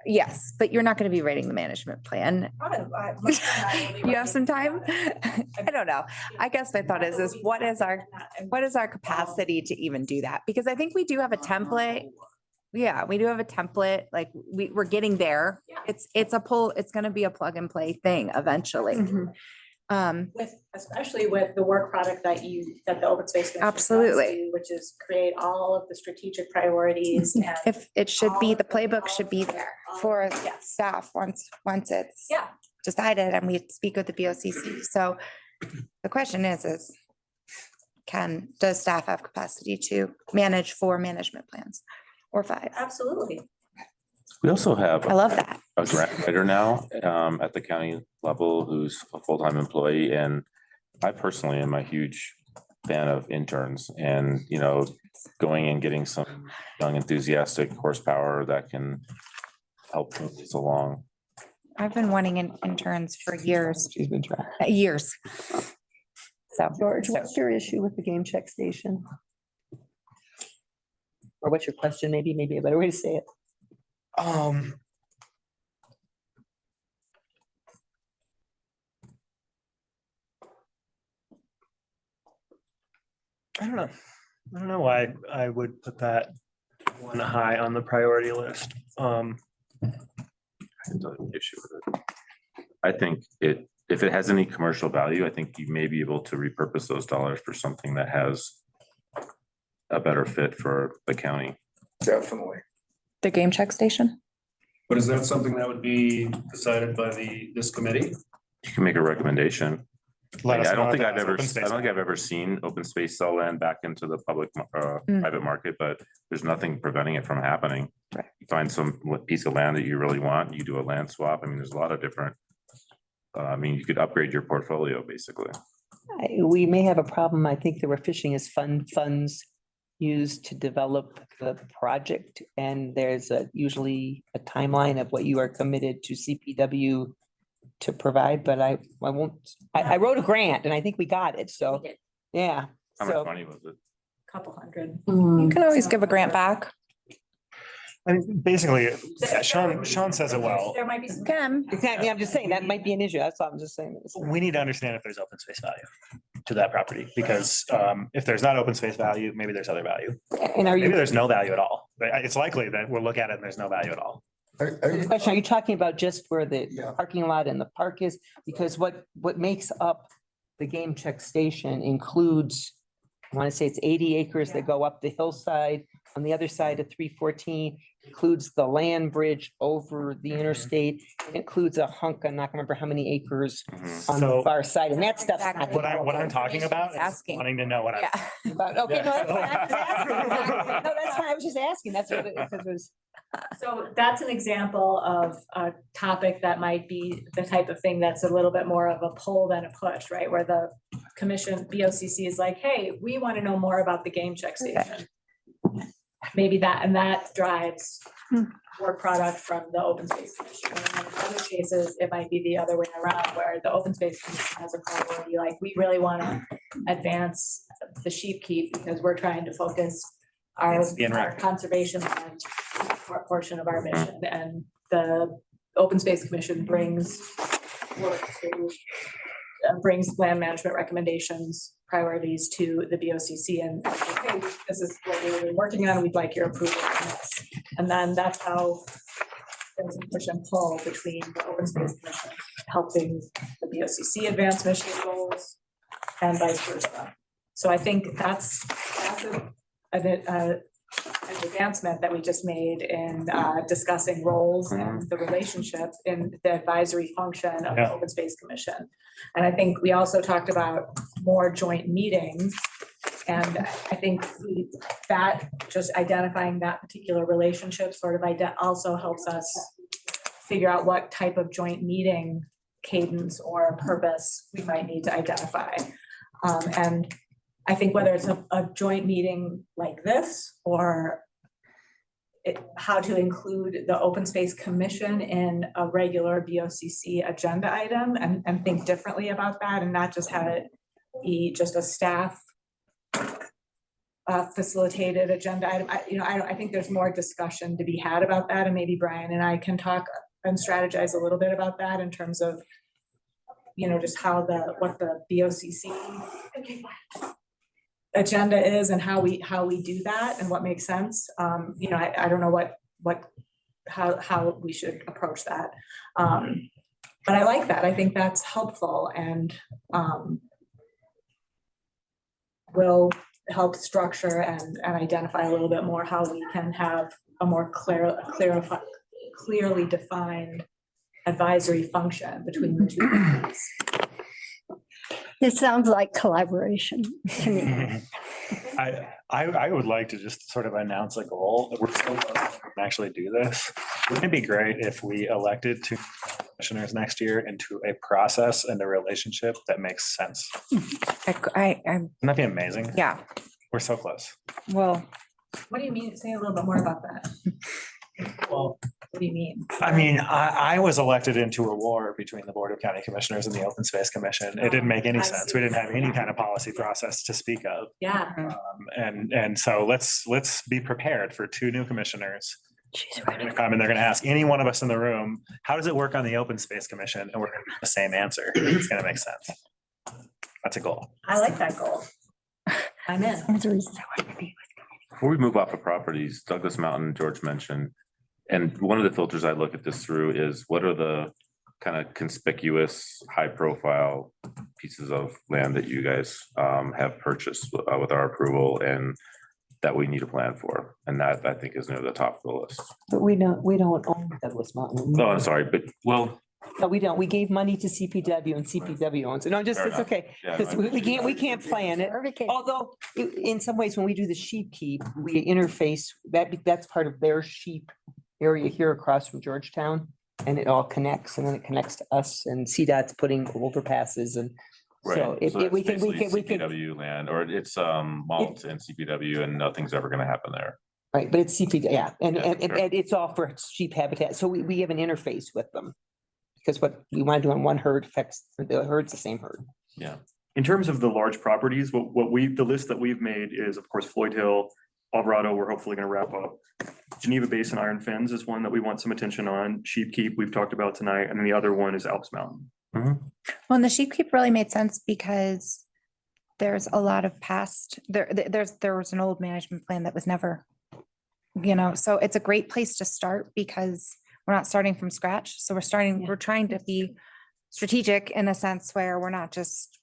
yes, but you're not going to be writing the management plan. You have some time? I don't know. I guess my thought is what is our capacity to even do that? Because I think we do have a template. Yeah, we do have a template, like we're getting there. It's going to be a plug and play thing eventually. Especially with the work product that the Open Space Commission does Absolutely. do, which is create all of the strategic priorities. And If it should be, the playbook should be there for staff once it's decided and we speak with the BoCC. So the question is does staff have capacity to manage 4 management plans or 5? Absolutely. We also have. I love that. A grant writer now at the county level who's a full-time employee. And I personally am a huge fan of interns and, going and getting some young enthusiastic horsepower that can help move this along. I've been wanting interns for years. She's been trying. Years. So. George, what's your issue with the game check station? Or what's your question? Maybe a better way to say it. I don't know why I would put that 1 high on the priority list. I have no issue with it. I think if it has any commercial value, I think you may be able to repurpose those dollars for something that has a better fit for the county. Definitely. The game check station? But is that something that would be decided by this committee? You can make a recommendation. Let us I don't know think if I've that's ever, open I space. don't think I've ever seen open space sell land back into the public, private market, but there's nothing preventing it from happening. Right. You find some piece of land that you really want, you do a land swap. I mean, there's a lot of different, you could upgrade your portfolio basically. We may have a problem. I think the we're fishing is funds used to develop the project. And there's usually a timeline of what you are committed to CPW to provide, but I wrote a grant and I think we got it. So, yeah. How much money was it? Couple hundred. You can always give a grant back. I mean, basically, Sean says it well. There might be some. Exactly. I'm just saying that might be an issue. That's all I'm just saying. We need to understand if there's open space value to that property, because if there's not open space value, maybe there's other value. And are Maybe you, there's no value at all. It's likely that we'll look at it and there's no value at all. question, are you talking about just where the Yeah. parking lot and the park is? Because what makes up the game check station includes, I want to say it's 80 acres that go up the hillside on the other side of 314 includes the land bridge over the interstate, it includes a hunk, I'm not gonna remember how many acres Mhm. on the So- far side, and that stuff's not. Exactly. What I'm talking about is Asking. wanting to know what I. Yeah. But, okay, no, that's fine, I was just asking. Yeah. No, that's fine, I was just asking, that's what it, because it was. So that's an example of a topic that might be the type of thing that's a little bit more of a pull than a push, right? Where the commission, BOCC is like, hey, we want to know more about the game check station. Maybe that, and that drives more product from the open space commission. And in other cases, it might be the other way around, where the open space commission has a priority, like, we really want to advance the sheep keep because we're trying to focus our conservation land portion of our mission, and the open space commission brings work to brings land management recommendations, priorities to the BoCC, and okay, this is what we've been working on, we'd like your approval on this. And then that's how there's a push and pull between the open space commission helping the BoCC advance mission goals and vice versa. So I think that's an advancement that we just made in discussing roles and the relationship in the advisory function of the Yeah. Open Space Commission. And I think we also talked about more joint meetings. And I think that just identifying that particular relationship sort of also helps us figure out what type of joint meeting cadence or purpose we might need to identify. And I think whether it's a joint meeting like this or how to include the Open Space Commission in a regular BoCC agenda item and think differently about that and not just have it be just a staff facilitated agenda item. I think there's more discussion to be had about that, and maybe Brian and I can talk and strategize a little bit about that in terms of, just what the BoCC agenda is and how we do that and what makes sense. I don't know how we should approach that. But I like that. I think that's helpful and will help structure and identify a little bit more how we can have a more clearly defined advisory function between the two parties. It sounds like collaboration to me. I would like to just sort of announce a goal. We're so close to actually do this. Wouldn't it be great if we elected two commissioners next year into a process and a relationship that makes sense? I'm, Wouldn't that be amazing? yeah, We're so close. well, What do you mean? Say a little bit more about that. Well, What do you mean? I mean, I was elected into a war between the Board of County Commissioners and the Open Space Commission. It didn't make any I sense. see. We didn't have any kind of policy process to speak of. Yeah. And so let's be prepared for two new commissioners. She's They're ready. gonna come and they're gonna ask any one of us in the room, how does it work on the Open Space Commission? And we're gonna get the same answer. It's gonna make sense. That's a goal. I like that goal. I'm in. One of the reasons I wanted to be Before we move off of properties, Douglas Mountain, George mentioned, and one of the filters I look at this through is what are the kind of conspicuous, high profile pieces of land that you guys have purchased with our approval and that we need a plan for. And that I think is near the top of the list. But we don't own Douglas Mountain. Oh, I'm sorry, but well, No, we don't. We gave money to CPW and CPW owns it. No, just, Fair it's enough. okay. Yeah, Because we can't plan it. perfect. Although, in some ways, when we do the sheep keep, we interface, that's part of their sheep area here across from Georgetown. And it all connects, and then it connects to us, and CDOT's putting overpasses, and so right. if So we that's can, basically can, CPW land, or it's malt and CPW and nothing's ever gonna happen there. right, but it's CPW, yeah, and Yeah, sure. it's all for sheep habitat, so we have an interface with them. Because what we want to do on one herd affects, the herd's the same herd. Yeah. In terms of the large properties, the list that we've made is, of course, Floyd Hill, Alvarado, we're hopefully gonna wrap up. Geneva Basin Iron Fens is one that we want some attention on. Sheep Keep, we've talked about tonight, and then the other one is Alps Mountain. well, and the sheep keep really made sense because there's a lot of past, there was an old management plan that was never, so it's a great place to start because we're not starting from scratch. So we're trying to be strategic in a sense where we're not just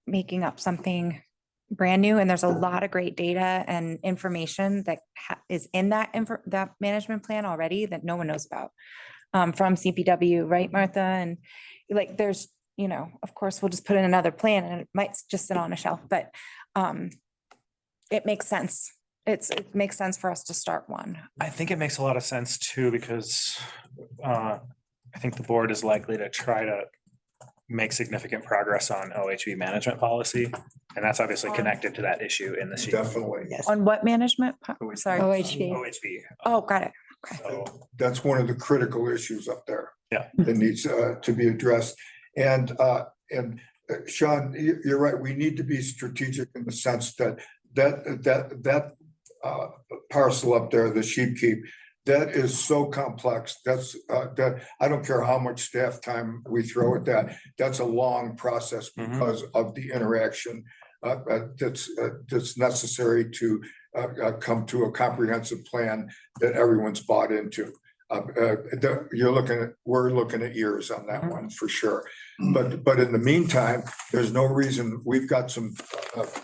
making up something brand new and there's a lot of great data and information that is in that management plan already that no one knows about. From CPW, right, Martha? And like, there's, of course, we'll just put in another plan and it might just sit on a shelf, but it makes sense. It makes sense for us to start one. I think it makes a lot of sense too, because I think the board is likely to try to make significant progress on OHV management policy. And that's obviously connected to that issue in the sheet. Definitely. Yes. On what management? Sorry. OHV. OHV. Oh, got it. So, That's one of the critical issues up there. Yeah. That needs to be addressed. And Sean, you're right. We need to be strategic in the sense that parcel up there, the sheep keep, that is so complex. That's that I don't care how much staff time we throw at that. That's a long process because of the interaction that's necessary to come to a comprehensive plan that everyone's bought into. We're looking at years on that one for sure. But in the meantime, there's no reason. We've got some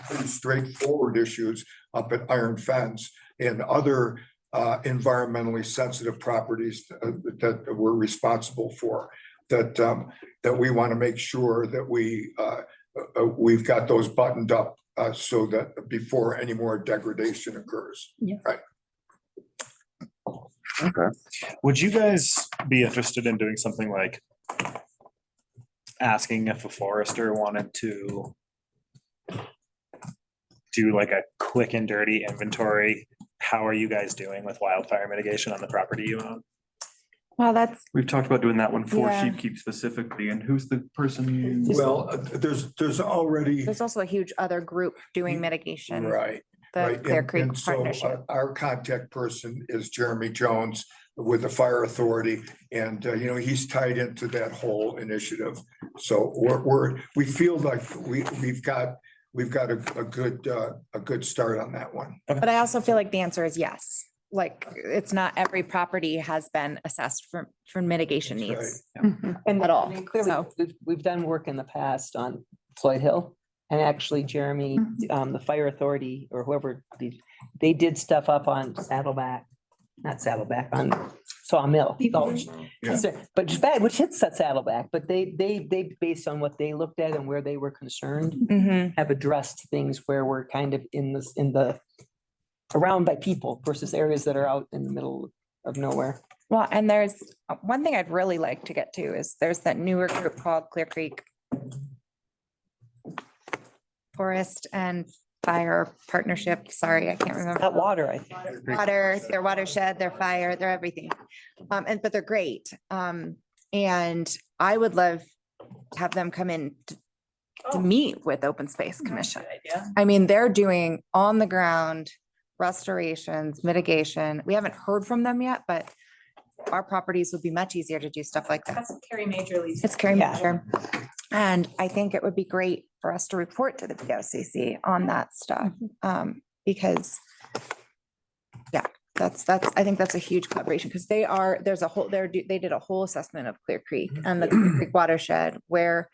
pretty straightforward issues up at Iron Fence and other environmentally sensitive properties that we're responsible for, that we want to make sure that we've got those buttoned up so that before any more degradation occurs. Yeah. Right. Okay. would you guys be interested in doing something like asking if a forester wanted to do like a quick and dirty inventory? How are you guys doing with wildfire mitigation on the property you own? Well, that's, We've talked about doing that one for Yeah. sheep keep specifically, and who's the person? Well, there's already, there's also a huge other group doing mitigation, right. the Right, Clear and- Creek and so, Partnership. Our contact person is Jeremy Jones with the Fire Authority, and he's tied into that whole initiative. So we feel like we've got a good start on that one. But I also feel like the answer is yes. Like, it's not every property has been assessed for mitigation That's needs. And At all, I mean, clearly, so. we've done work in the past on Floyd Hill. And actually Jeremy, the fire authority or whoever, they did stuff up on not Saddleback, on Sawmill. Gulch. Yeah. But just bad, which hits that Saddleback, but they based on what they looked at and where they were concerned, Mhm. have addressed things where we're kind of in the around by people versus areas that are out in the middle of nowhere. Well, and there's one thing I'd really like to get to is there's that newer group called Clear Creek Forest and Fire Partnership. Sorry, I can't remember. That water, I think. Water, their watershed, their fire, their everything. But they're great. And I would love to have them come in to meet with Open Space Commission. I mean, they're doing on the ground restorations, mitigation. We haven't heard from them yet, but our properties would be much easier to do stuff like that. That's Carrie Major Lee's. It's Carrie Yeah. Major. And I think it would be great for us to report to the BoCC on that stuff. Because I think that's a huge collaboration because they did a whole assessment of Clear Creek and the Clear Creek watershed where,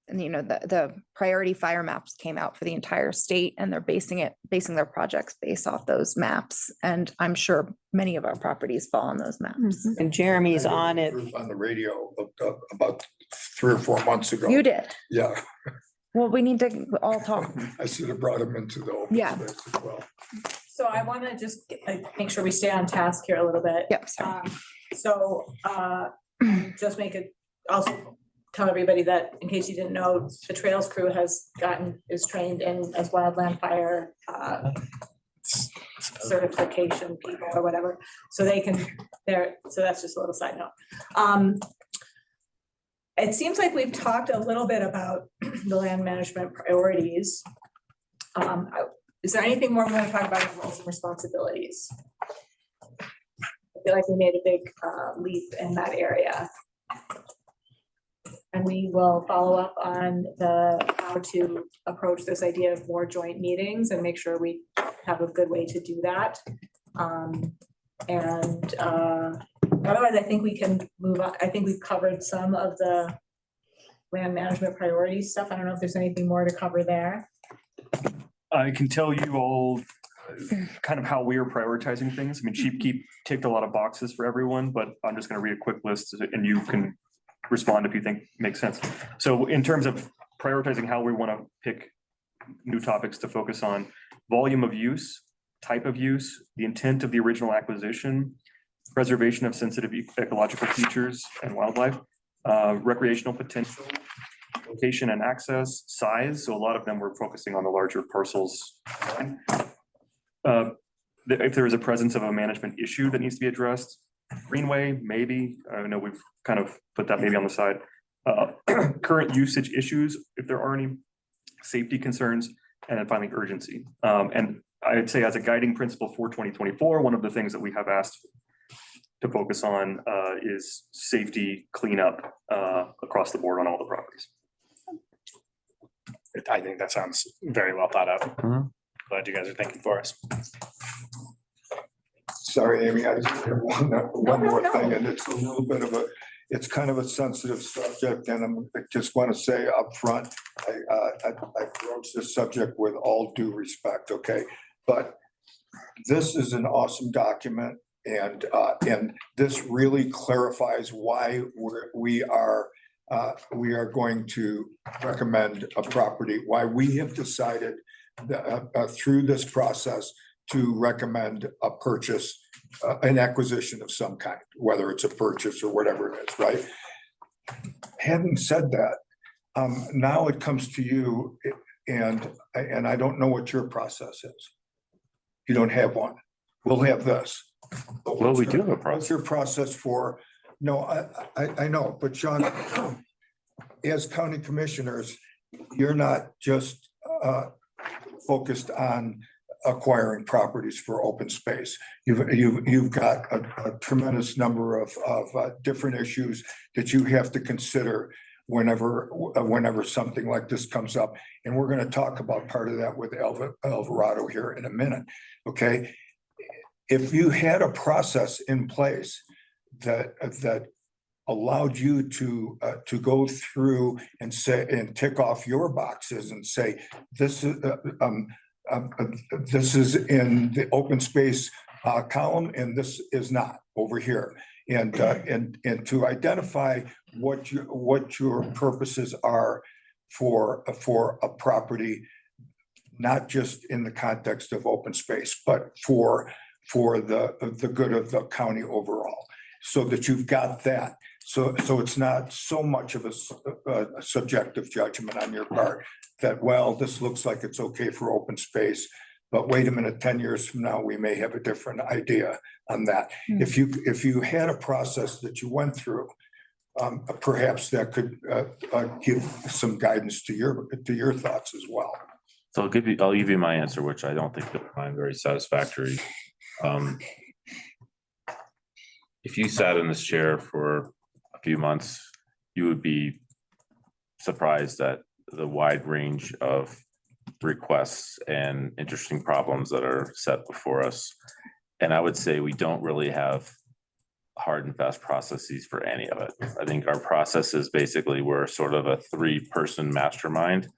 the priority fire maps came out for the entire state and they're basing their projects based off those maps. And I'm sure many of our properties fall on those maps. And Jeremy's on it. On the radio about 3 or 4 months ago. You did. Yeah, Well, we need to all talk. I should have brought him into the open Yeah. space as well. So I want to just make sure we stay on task here a little bit. Yep, sorry. Just also tell everybody that, in case you didn't know, the Trails crew is trained as wildland fire certification people or whatever. So that's just a little side note. It seems like we've talked a little bit about the land management priorities. Is there anything more we want to talk about in roles and responsibilities? I feel like we made a big leap in that area. And we will follow up on how to approach this idea of more joint meetings and make sure we have a good way to do that. Otherwise, I think we can move on. I think we've covered some of the land management priority stuff. I don't know if there's anything more to cover there. I can tell you all kind of how we are prioritizing things. I mean, Sheep Keep ticked a lot of boxes for everyone, but I'm just gonna read a quick list and you can respond if you think makes sense. So in terms of prioritizing how we want to pick new topics to focus on, volume of use, type of use, the intent of the original acquisition, preservation of sensitive ecological features and wildlife, recreational potential, location and access, size. So a lot of them were focusing on the larger parcels. If there is a presence of a management issue that needs to be addressed, greenway, maybe, I know we've kind of put that maybe on the side. Current usage issues, if there are any, safety concerns, and then finally urgency. And I'd say as a guiding principle for 2024, one of the things that we have asked to focus on is safety cleanup across the board on all the properties. I think that sounds very well thought out. Mhm. Glad you guys are thinking for us. Sorry, Amy, I just have one no, more no. thing, and it's a little bit of a, it's kind of a sensitive subject, and I just want to say upfront, I approach this subject with all due respect, okay? But this is an awesome document, and this really clarifies why we are going to recommend a property, why we have decided that, through this process to recommend a purchase, an acquisition of some kind, whether it's a purchase or whatever it is, right? Having said that, now it comes to you, and I don't know what your process is. You don't have one. We'll have this. But Well, what's we do your- have a process. What's your process for, no, I know, but Sean, as county commissioners, you're not just focused on acquiring properties for open space. You've got a tremendous number of different issues that you have to consider whenever something like this comes up. And we're going to talk about part of that with Alvarado here in a minute, okay? If you had a process in place that allowed you to go through and say, and tick off your boxes and say, this is in the open space column, and this is not over here. And to identify what your purposes are for a property, not just in the context of open space, but for the good of the county overall, so that you've got that. So it's not so much of a subjective judgment on your part that, well, this looks like it's okay for open space, but wait a minute, 10 years from now, we may have a different idea on that. If you had a process that you went through, perhaps that could give some guidance to your thoughts as well. So I'll give you my answer, which I don't think you'll find very satisfactory. If you sat in this chair for a few months, you would be surprised at the wide range of requests and interesting problems that are set before us. And I would say we don't really have hard and fast processes for any of it. I think our process is basically we're sort of a 3-person mastermind,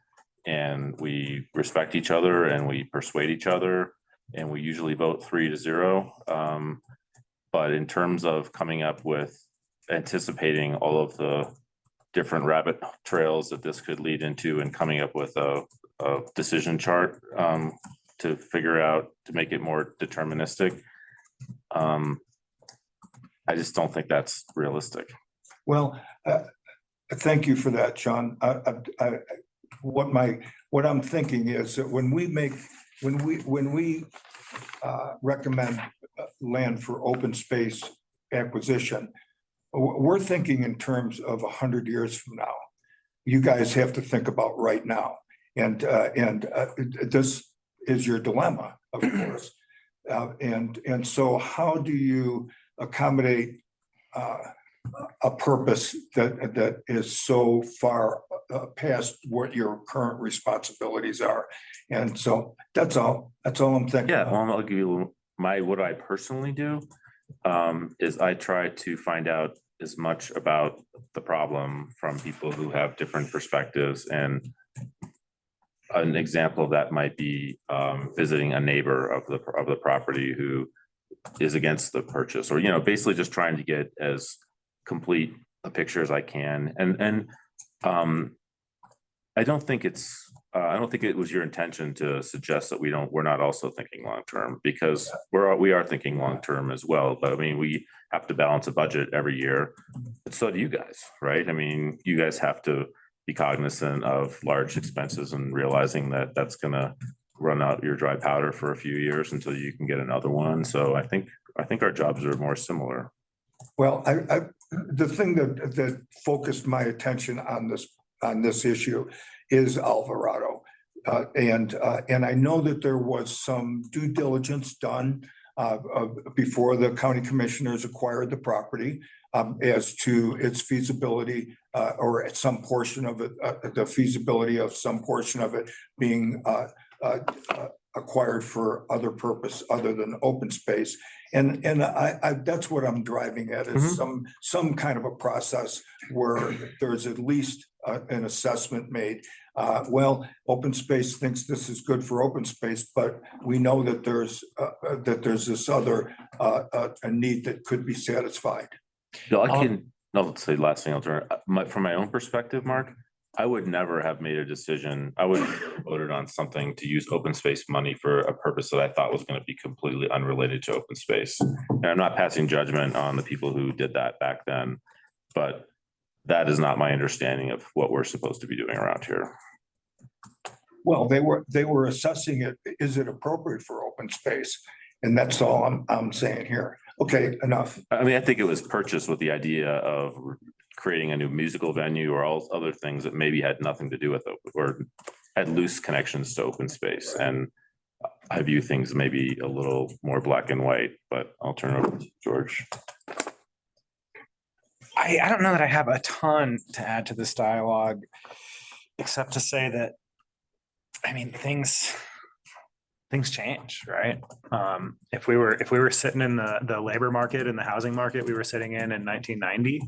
and we respect each other and we persuade each other, and we usually vote 3-0. But in terms of coming up with anticipating all of the different rabbit trails that this could lead into and coming up with a decision chart to figure out, to make it more deterministic, I just don't think that's realistic. Well, thank you for that, Sean. What I'm thinking is that when we recommend land for open space acquisition, we're thinking in terms of 100 years from now. You guys have to think about right now, and this is your dilemma, of course. And so, how do you accommodate a purpose that is so far past what your current responsibilities are? And so that's all I'm thinking. Yeah, well, I'll give you what I personally do is I try to find out as much about the problem from people who have different perspectives. And an example of that might be visiting a neighbor of the property who is against the purchase, or, basically just trying to get as complete a picture as I can. And I don't think it was your intention to suggest that we're not also thinking long-term, because we are thinking long-term as well. But I mean, we have to balance a budget every year. And so do you guys, right? I mean, you guys have to be cognizant of large expenses and realizing that that's gonna run out your dry powder for a few years until you can get another one. So I think our jobs are more similar. Well, the thing that focused my attention on this issue is Alvarado. And I know that there was some due diligence done before the county commissioners acquired the property as to its feasibility, or at some portion of it, the feasibility of some portion of it being acquired for other purpose other than open space. And that's what I'm driving at, is some kind of a process where there's at least an assessment made. Well, open space thinks this is good for open space, but we know that there's this other a need that could be satisfied. Let's say last thing I'll turn, from my own perspective, Mark, I would never have made a decision. I would have voted on something to use open space money for a purpose that I thought was going to be completely unrelated to open space. And I'm not passing judgment on the people who did that back then, but that is not my understanding of what we're supposed to be doing around here. Well, they were assessing it. Is it appropriate for open space? And that's all I'm saying here. Okay, enough. I mean, I think it was purchased with the idea of creating a new musical venue or all other things that maybe had nothing to do with it, or had loose connections to open space. And I view things maybe a little more black and white, but I'll turn it over to George. I don't know that I have a ton to add to this dialogue, except to say that, I mean, things change, right? If we were sitting in the labor market and the housing market we were sitting in 1990,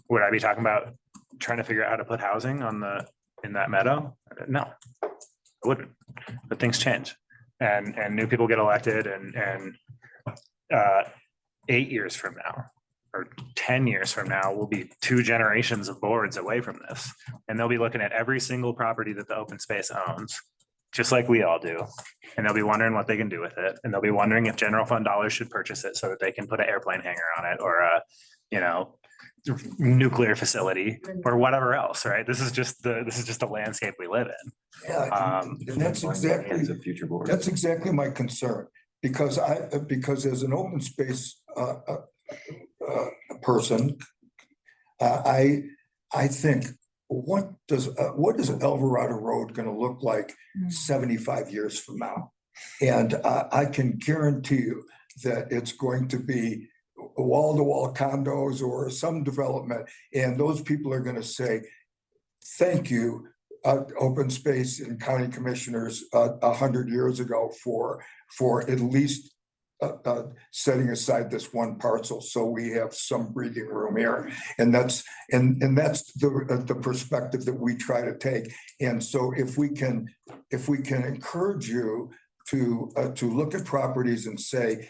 would I be talking about trying to figure out how to put housing in that meadow? No, I wouldn't. But things change, and new people get elected, and 8 years from now, or 10 years from now, we'll be 2 generations of boards away from this, and they'll be looking at every single property that the open space owns, just like we all do. And they'll be wondering what they can do with it. And they'll be wondering if general fund dollars should purchase it so that they can put an airplane hangar on it, or a, nuclear facility, or whatever else, right? This is just the landscape we live in. Yeah, and that's exactly my concern, because as an open space person, I think, what is Alvarado Road going to look like 75 years from now? And I can guarantee you that it's going to be wall-to-wall condos or some development, and those people are going to say, thank you, open space and county commissioners 100 years ago for at least setting aside this one parcel so we have some breathing room here. And that's the perspective that we try to take. And so if we can encourage you to look at properties and say,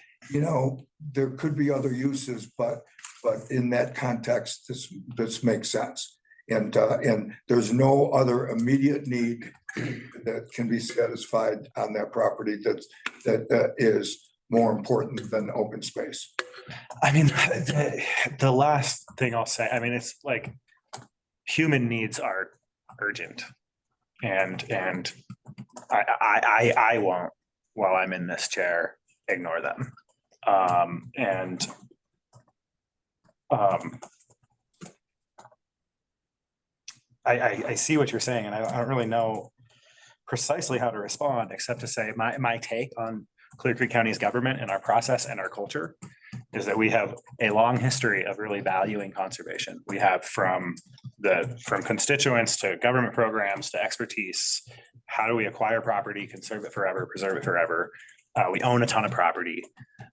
there could be other uses, but in that context, this makes sense. And there's no other immediate need that can be satisfied on that property that is more important than open space. I mean, the last thing I'll say, I mean, it's like human needs are urgent, and I won't, while I'm in this chair, ignore them. I see what you're saying, and I don't really know precisely how to respond, except to say my take on Clear Creek County's government and our process and our culture is that we have a long history of really valuing conservation. We have from constituents to government programs to expertise. How do we acquire property, conserve it forever, preserve it forever? We own a ton of property.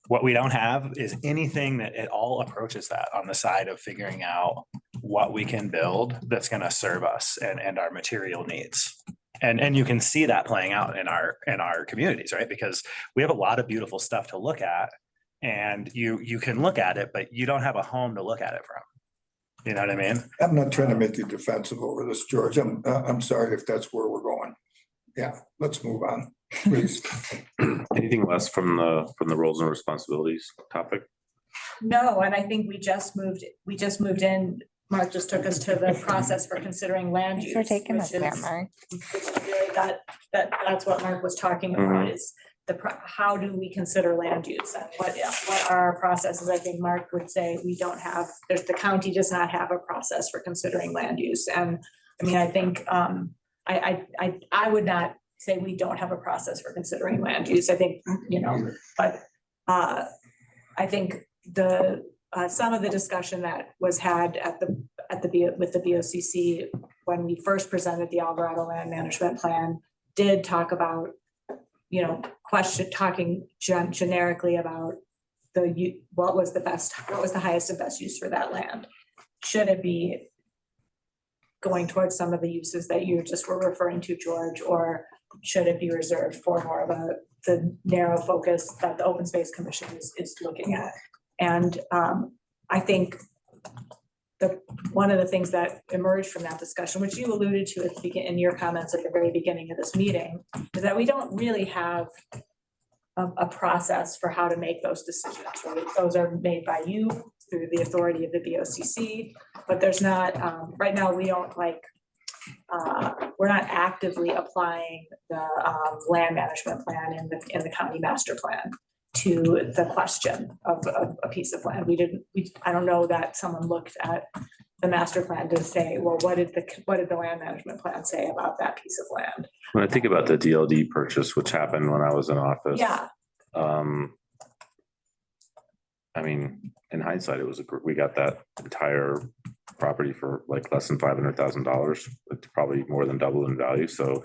What we don't have is anything that at all approaches that on the side of figuring out what we can build that's gonna serve us and our material needs. And you can see that playing out in our communities, right? Because we have a lot of beautiful stuff to look at. And you can look at it, but you don't have a home to look at it from. You know what I mean? I'm not trying to make you defensive over this, George. I'm sorry if that's where we're going. Yeah, let's move on, please. Anything less from the roles and responsibilities topic? No, and I think we just moved in. Mark just took us to the process for considering land use. Thanks for taking which us there, is- Mark. which is really that's what Mark was talking about is how do we consider land use and what are our processes? I think Mark would say we don't have, the county does not have a process for considering land use. And I mean, I think I would not say we don't have a process for considering land use. I think, but I think some of the discussion that was had with the BoCC when we first presented the Alvarado Land Management Plan did talk about, talking generically about what was the highest and best use for that land? Should it be going towards some of the uses that you just were referring to, George, or should it be reserved for more of the narrow focus that the Open Space Commission is looking at? And I think one of the things that emerged from that discussion, which you alluded to in your comments at the very beginning of this meeting, is that we don't really have a process for how to make those decisions, right? Those are made by you through the authority of the BoCC, but there's not, right now, we don't we're not actively applying the land management plan in the county master plan to the question of a piece of land. I don't know that someone looked at the master plan to say, well, what did the land management plan say about that piece of land? When I think about the DLD purchase, which happened when I was in office. Yeah. I mean, in hindsight, we got that entire property for like less than $500,000. It's probably more than double in value. So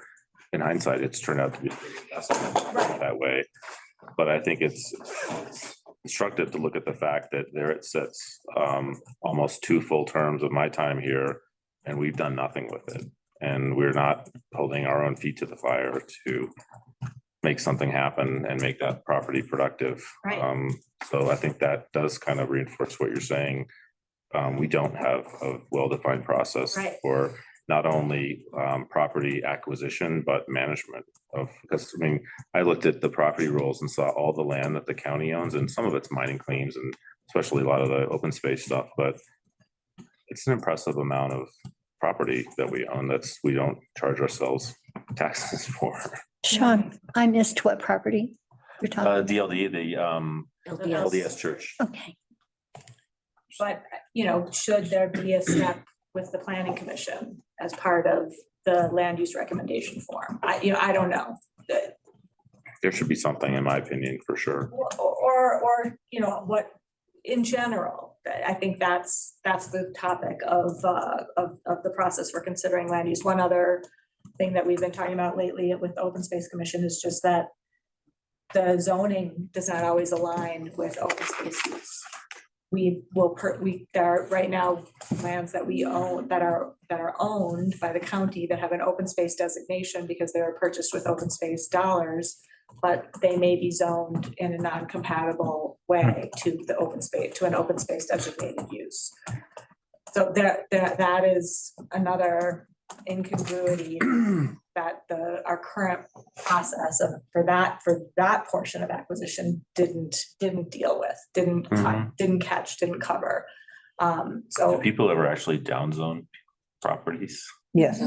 in hindsight, it's turned out to be a great investment that way. But I think it's instructive to look at the fact that there it sits, almost 2 full terms of my time here, and we've done nothing with it. And we're not holding our own feet to the fire to make something happen and make that property productive. Right. So I think that does kind of reinforce what you're saying. We don't have a well-defined process Right. for not only property acquisition, but management of, because I mean, I looked at the property rolls and saw all the land that the county owns, and some of it's mining claims and especially a lot of the open space stuff, but it's an impressive amount of property that we own we don't charge ourselves taxes for. Sean, I missed what property you're talking. DLD, the LDS church. Okay. But, should there be a step with the planning commission as part of the land use recommendation form? I don't know. There should be something, in my opinion, for sure. Or what, in general, I think that's the topic of the process for considering land use. One other thing that we've been talking about lately with the Open Space Commission is just that the zoning does not always align with open space use. There are right now lands that we own that are owned by the county that have an open space designation because they were purchased with open space dollars, but they may be zoned in a non-compatible way to an open space designated use. So that is another incongruity that our current process for that portion of acquisition didn't deal with, didn't catch, didn't cover. Do So people ever actually downzone properties? Yes.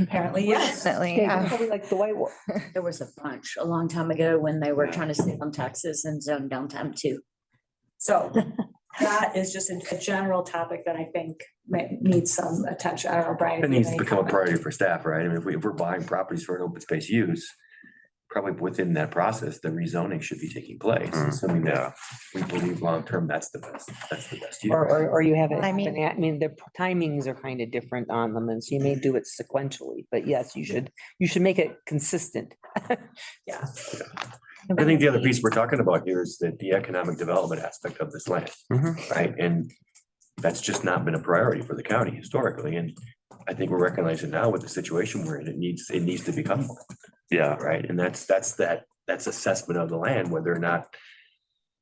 apparently, yes. Definitely, yeah. Probably like the white one. There was a bunch a long time ago when they were trying to save on taxes and zone downtown too. So that is just a general topic that I think needs some attention. I don't know, Brian. It needs to become a priority for staff, right? I mean, if we're buying properties for an open space use, probably within that process, the rezoning should be taking place, assuming that we believe long-term, that's the best use. Or you have it, I mean- I mean, the timings are kind of different on them, and so you may do it sequentially, but yes, you should make it consistent. Yeah. I think the other piece we're talking about here is that the economic development aspect of this land, right? And that's just not been a priority for the county historically, and I think we're recognizing now with the situation we're in, it needs to become more. Yeah, Right, and that's assessment of the land, whether or not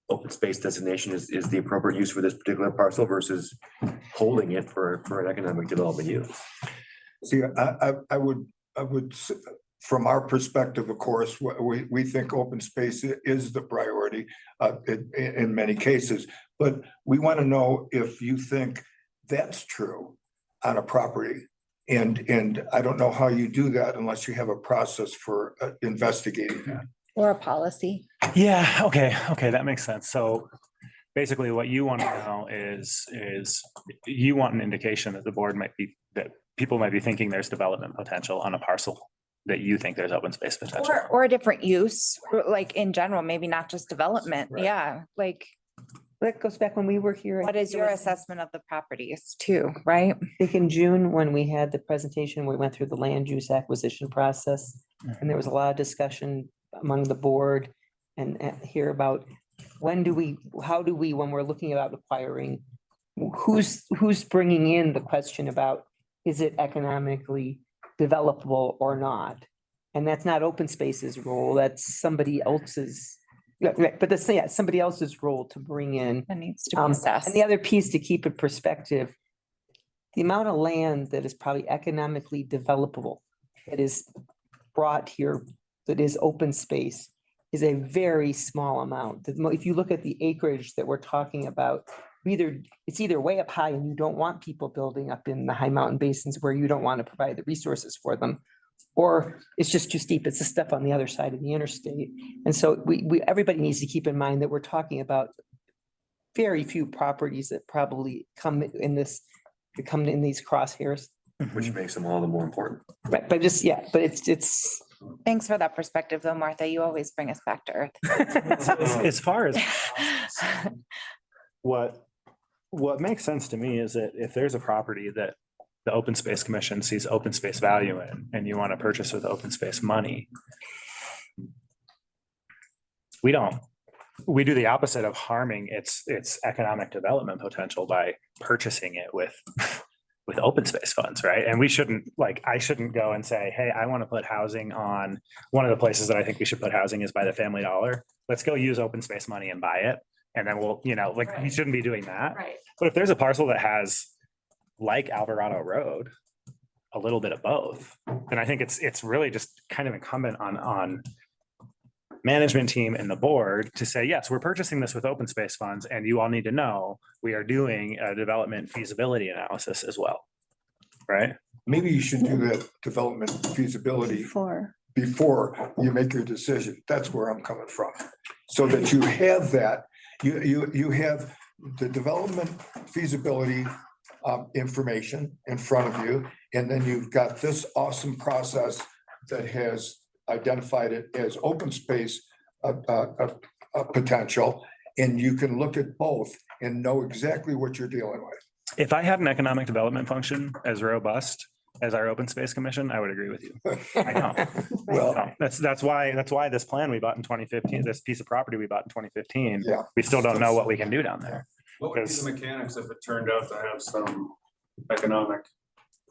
open space designation is the appropriate use for this particular parcel versus holding it for an economic development use. See, I would, from our perspective, of course, we think open space is the priority in many cases. But we want to know if you think that's true on a property. And I don't know how you do that unless you have a process for investigating that. Or a policy. Yeah, okay, that makes sense. So basically what you want to know is you want an indication that the board that people might be thinking there's development potential on a parcel that you think there's open space potential. Or a different use, like in general, maybe not just development. Right. Yeah, like That goes back when we were here. what is your assessment of the properties too, right? I think in June, when we had the presentation, we went through the land use acquisition process. And there was a lot of discussion among the board and here about when we're looking about acquiring, who's bringing in the question about, is it economically developable or not? And that's not open space's role, that's somebody else's. Right, but somebody else's role to bring in. That needs to be assessed. And the other piece to keep in perspective, the amount of land that is probably economically developable, that is brought here, that is open space, is a very small amount. If you look at the acreage that we're talking about, it's either way up high and you don't want people building up in the high mountain basins where you don't want to provide the resources for them, or it's just too steep. It's the stuff on the other side of the interstate. And so everybody needs to keep in mind that we're talking about very few properties that probably come in these crosshairs. Which makes them all the more important. Right, but it's. Thanks for that perspective though, Martha. You always bring us back to earth. As far as what makes sense to me is that if there's a property that the Open Space Commission sees open space value in, and you want to purchase with open space money, we do the opposite of harming its economic development potential by purchasing it with open space funds, right? And I shouldn't go and say, hey, I want to put housing on, one of the places that I think we should put housing is by the Family Dollar. Let's go use open space money and buy it. And then we Right. shouldn't be doing that. Right. But if there's a parcel that has, like Alvarado Road, a little bit of both, then I think it's really just kind of incumbent on management team and the board to say, yes, we're purchasing this with open space funds, and you all need to know we are doing a development feasibility analysis as well. Right? Maybe you should do that development feasibility before you make your decision. That's where I'm coming from. So that you have that, you have the development feasibility information in front of you, and then you've got this awesome process that has identified it as open space potential, and you can look at both and know exactly what you're dealing with. If I had an economic development function as robust as our Open Space Commission, I would agree with you. I know. Well, That's why this plan we bought in 2015, this piece of property we bought in 2015. Yeah. We still don't know what we can do down there. What would be the mechanics if it turned out to have some economic?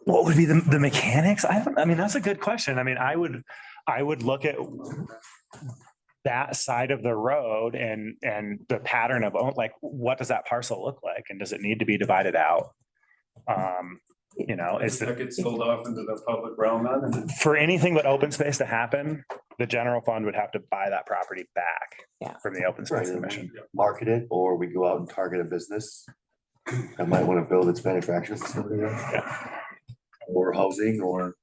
What would be the mechanics? I mean, that's a good question. I mean, I would look at that side of the road and the pattern of, what does that parcel look like? And does it need to be divided out? Is that get sold off into the public realm then? For anything but open space to happen, the general fund would have to buy that property back from the Open Space Commission. Market it, or we go out and target a business that might want to build its manufacturing facility there. Or housing, or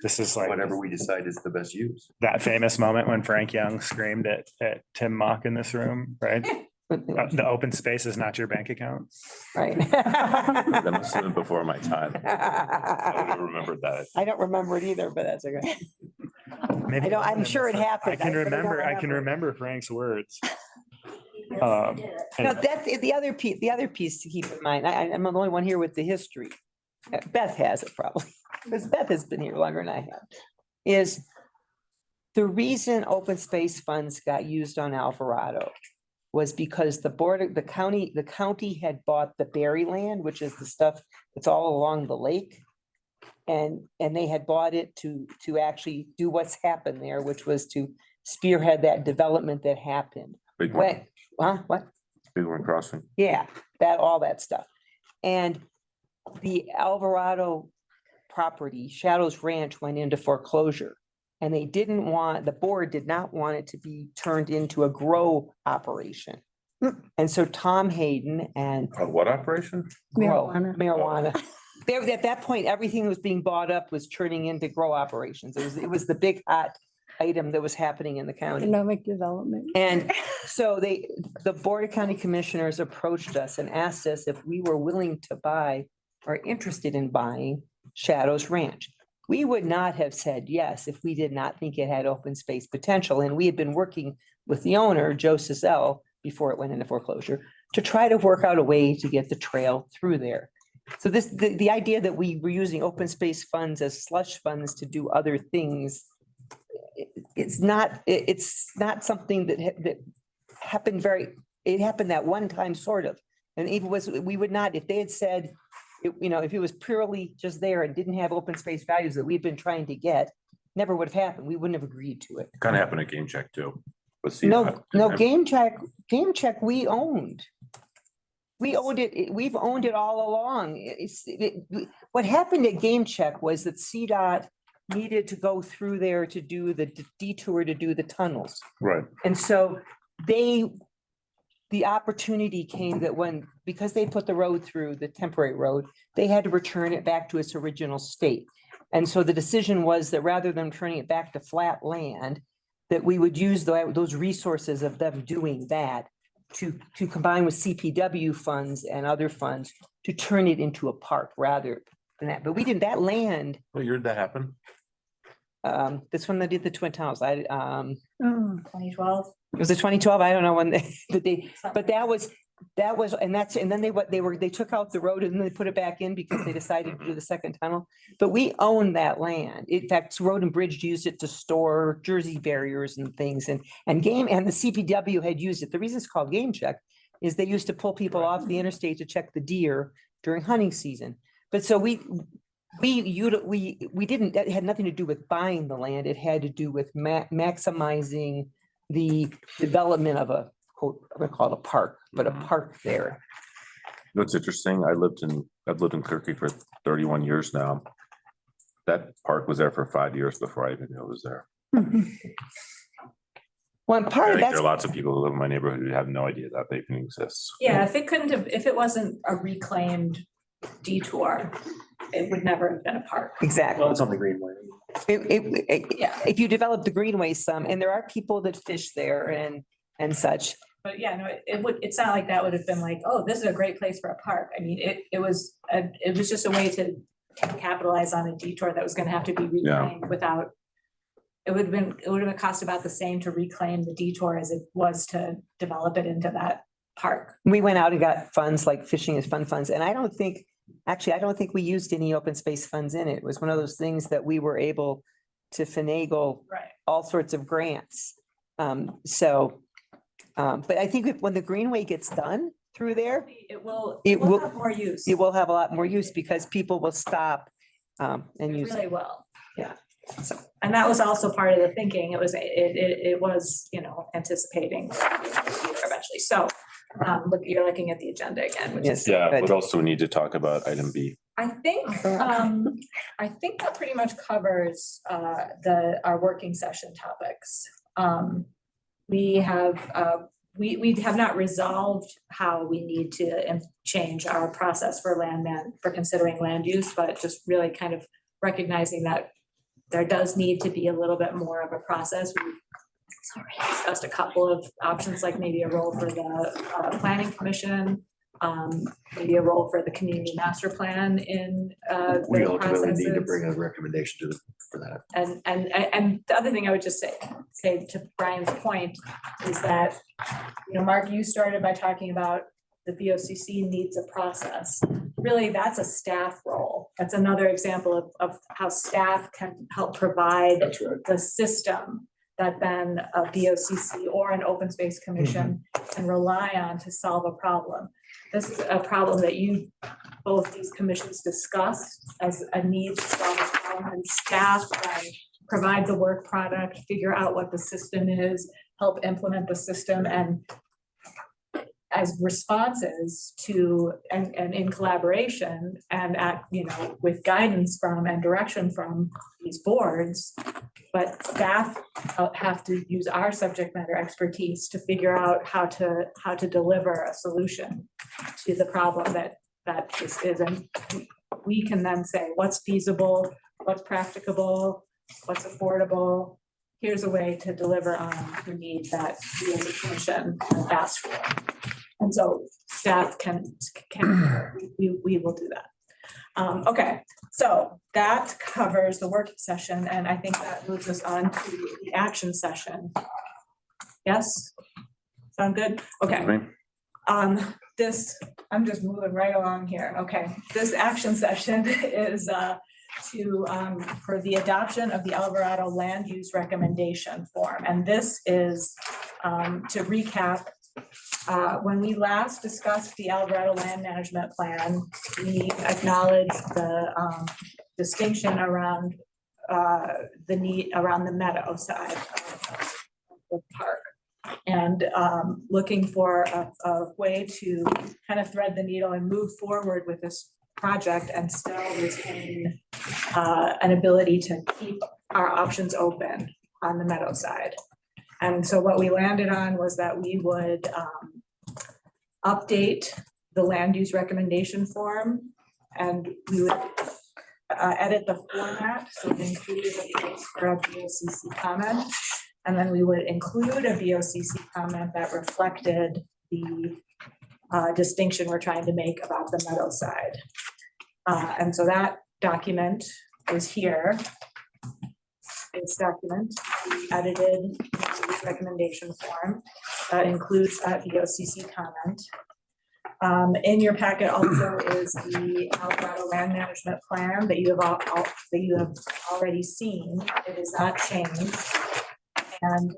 this is like whatever we decide is the best use. That famous moment when Frank Young screamed at Tim Mock in this room, right? The open space is not your bank account. Right. That must have been before my time. I would have remembered that. I don't remember it either, but that's okay. Maybe I'm sure it happened. I can but don't remember Frank's words. No, that's the other piece to keep in mind. I'm the only one here with the history. Beth has it probably, because Beth has been here longer than I have. Is the reason open space funds got used on Alvarado was because the county had bought the Berry land, which is the stuff that's all along the lake. And they had bought it to actually do what's happened there, which was to spearhead that development that happened. Bighorn What? Crossing. Yeah, all that stuff. And the Alvarado property, Shadows Ranch, went into foreclosure. And the board did not want it to be turned into a grow operation. And so Tom Hayden and What operation? marijuana. There, at that point, everything that was being bought up was turning into grow operations. It was the big hot item that was happening in the county. Economic development. And so the Board of County Commissioners approached us and asked us if we were willing to buy or interested in buying Shadows Ranch. We would not have said yes if we did not think it had open space potential. And we had been working with the owner, Joe Cizelle, before it went into foreclosure, to try to work out a way to get the trail through there. So the idea that we were using open space funds as slush funds to do other things, it's not something that happened it happened that one time sort of. And we would not, if they had said, if it was purely just there and didn't have open space values that we've been trying to get, never would have happened. We wouldn't have agreed to it. Kind of happened at Game Check too. No, Game Check we owned. We owned it, we've owned it all along. What happened at Game Check was that CDOT needed to go through there to do the detour to do the tunnels. Right. And so the opportunity came that because they put the road through, the temporary road, they had to return it back to its original state. And so the decision was that rather than turning it back to flat land, that we would use those resources of them doing that to combine with CPW funds and other funds to turn it into a park rather than that. But we didn't, that land, What year did that happen? this one that did the Twin Towers, 2012. was it 2012? I don't know when but that was, and then they took out the road and then they put it back in because they decided to do the second tunnel. But we own that land. In fact, Road and Bridge used it to store Jersey barriers and things, and the CPW had used it. The reason it's called Game Check is they used to pull people off the interstate to check the deer during hunting season. But so we didn't, that had nothing to do with buying the land. It had to do with maximizing the development of a, quote, I'm gonna call it a park, but a park there. You know, it's interesting. I've lived in Clearcreek for 31 years now. That park was there for 5 years before I even knew it was there. One I part think of there that's, are lots of people who live in my neighborhood who have no idea that they even exist. Yeah, if it wasn't a reclaimed detour, it would never have been a park. exactly. Well, it's on the Greenway. Yeah. If you develop the greenway some, and there are people that fish there and such. But yeah, no, it's not like that would have been like, oh, this is a great place for a park. I mean, it was just a way to capitalize on a detour that was gonna have to be reclaimed without. It would have cost about the same to reclaim the detour as it was to develop it into that park. We went out and got funds like fishing is fun funds, and I don't think we used any open space funds in it. It was one of those things that we were able to finagle Right. all sorts of grants. But I think when the greenway gets done through there, It will It will- have more use. it will have a lot more use because people will stop and It use really it. will. Yeah. So, and that was also part of the thinking. It was, anticipating eventually. So, you're looking at the agenda again, which is. Yes. Yeah, Good. what else do we need to talk about? Item B. I think that pretty much covers our working session topics. We have not resolved how we need to change our process for for considering land use, but just really kind of recognizing that there does need to be a little bit more of a process. We've discussed a couple of options, like maybe a role for the planning commission, maybe a role for the community master plan in We the ultimately need to processes. bring a recommendation for that. And the other thing I would just say to Brian's point is that, Mark, you started by talking about the BoCC needs a process. Really, that's a staff role. That's another example of how staff can help provide That's right. the system that then a BoCC or an open space commission can rely on to solve a problem. This is a problem that both these commissions discussed as a need to solve a problem, and staff then provide the work product, figure out what the system is, help implement the system, and as responses to, and in collaboration and with guidance from and direction from these boards. But staff have to use our subject matter expertise to figure out how to deliver a solution to the problem that this is. And we can then say what's feasible, what's practicable, what's affordable. Here's a way to deliver on the need that we as a commission have asked for. And so staff we will do that. Okay, so that covers the work session, and I think that moves us on to the action session. Yes? Sound good? Okay. I'm just moving right along here. Okay, this action session is for the adoption of the Alvarado land use recommendation form. And this is to recap. When we last discussed the Alvarado land management plan, we acknowledged the distinction around the need around the meadow side of the park, and looking for a way to kind of thread the needle and move forward with this project and still retain an ability to keep our options open on the meadow side. And so what we landed on was that we would update the land use recommendation form, and we would edit the format, so we included a place for a BoCC comment, and then we would include a BoCC comment that reflected the distinction we're trying to make about the meadow side. And so that document is here. This document, the edited recommendation form that includes that BoCC comment. In your packet also is the Alvarado land management plan that you have already seen. It is not changed, and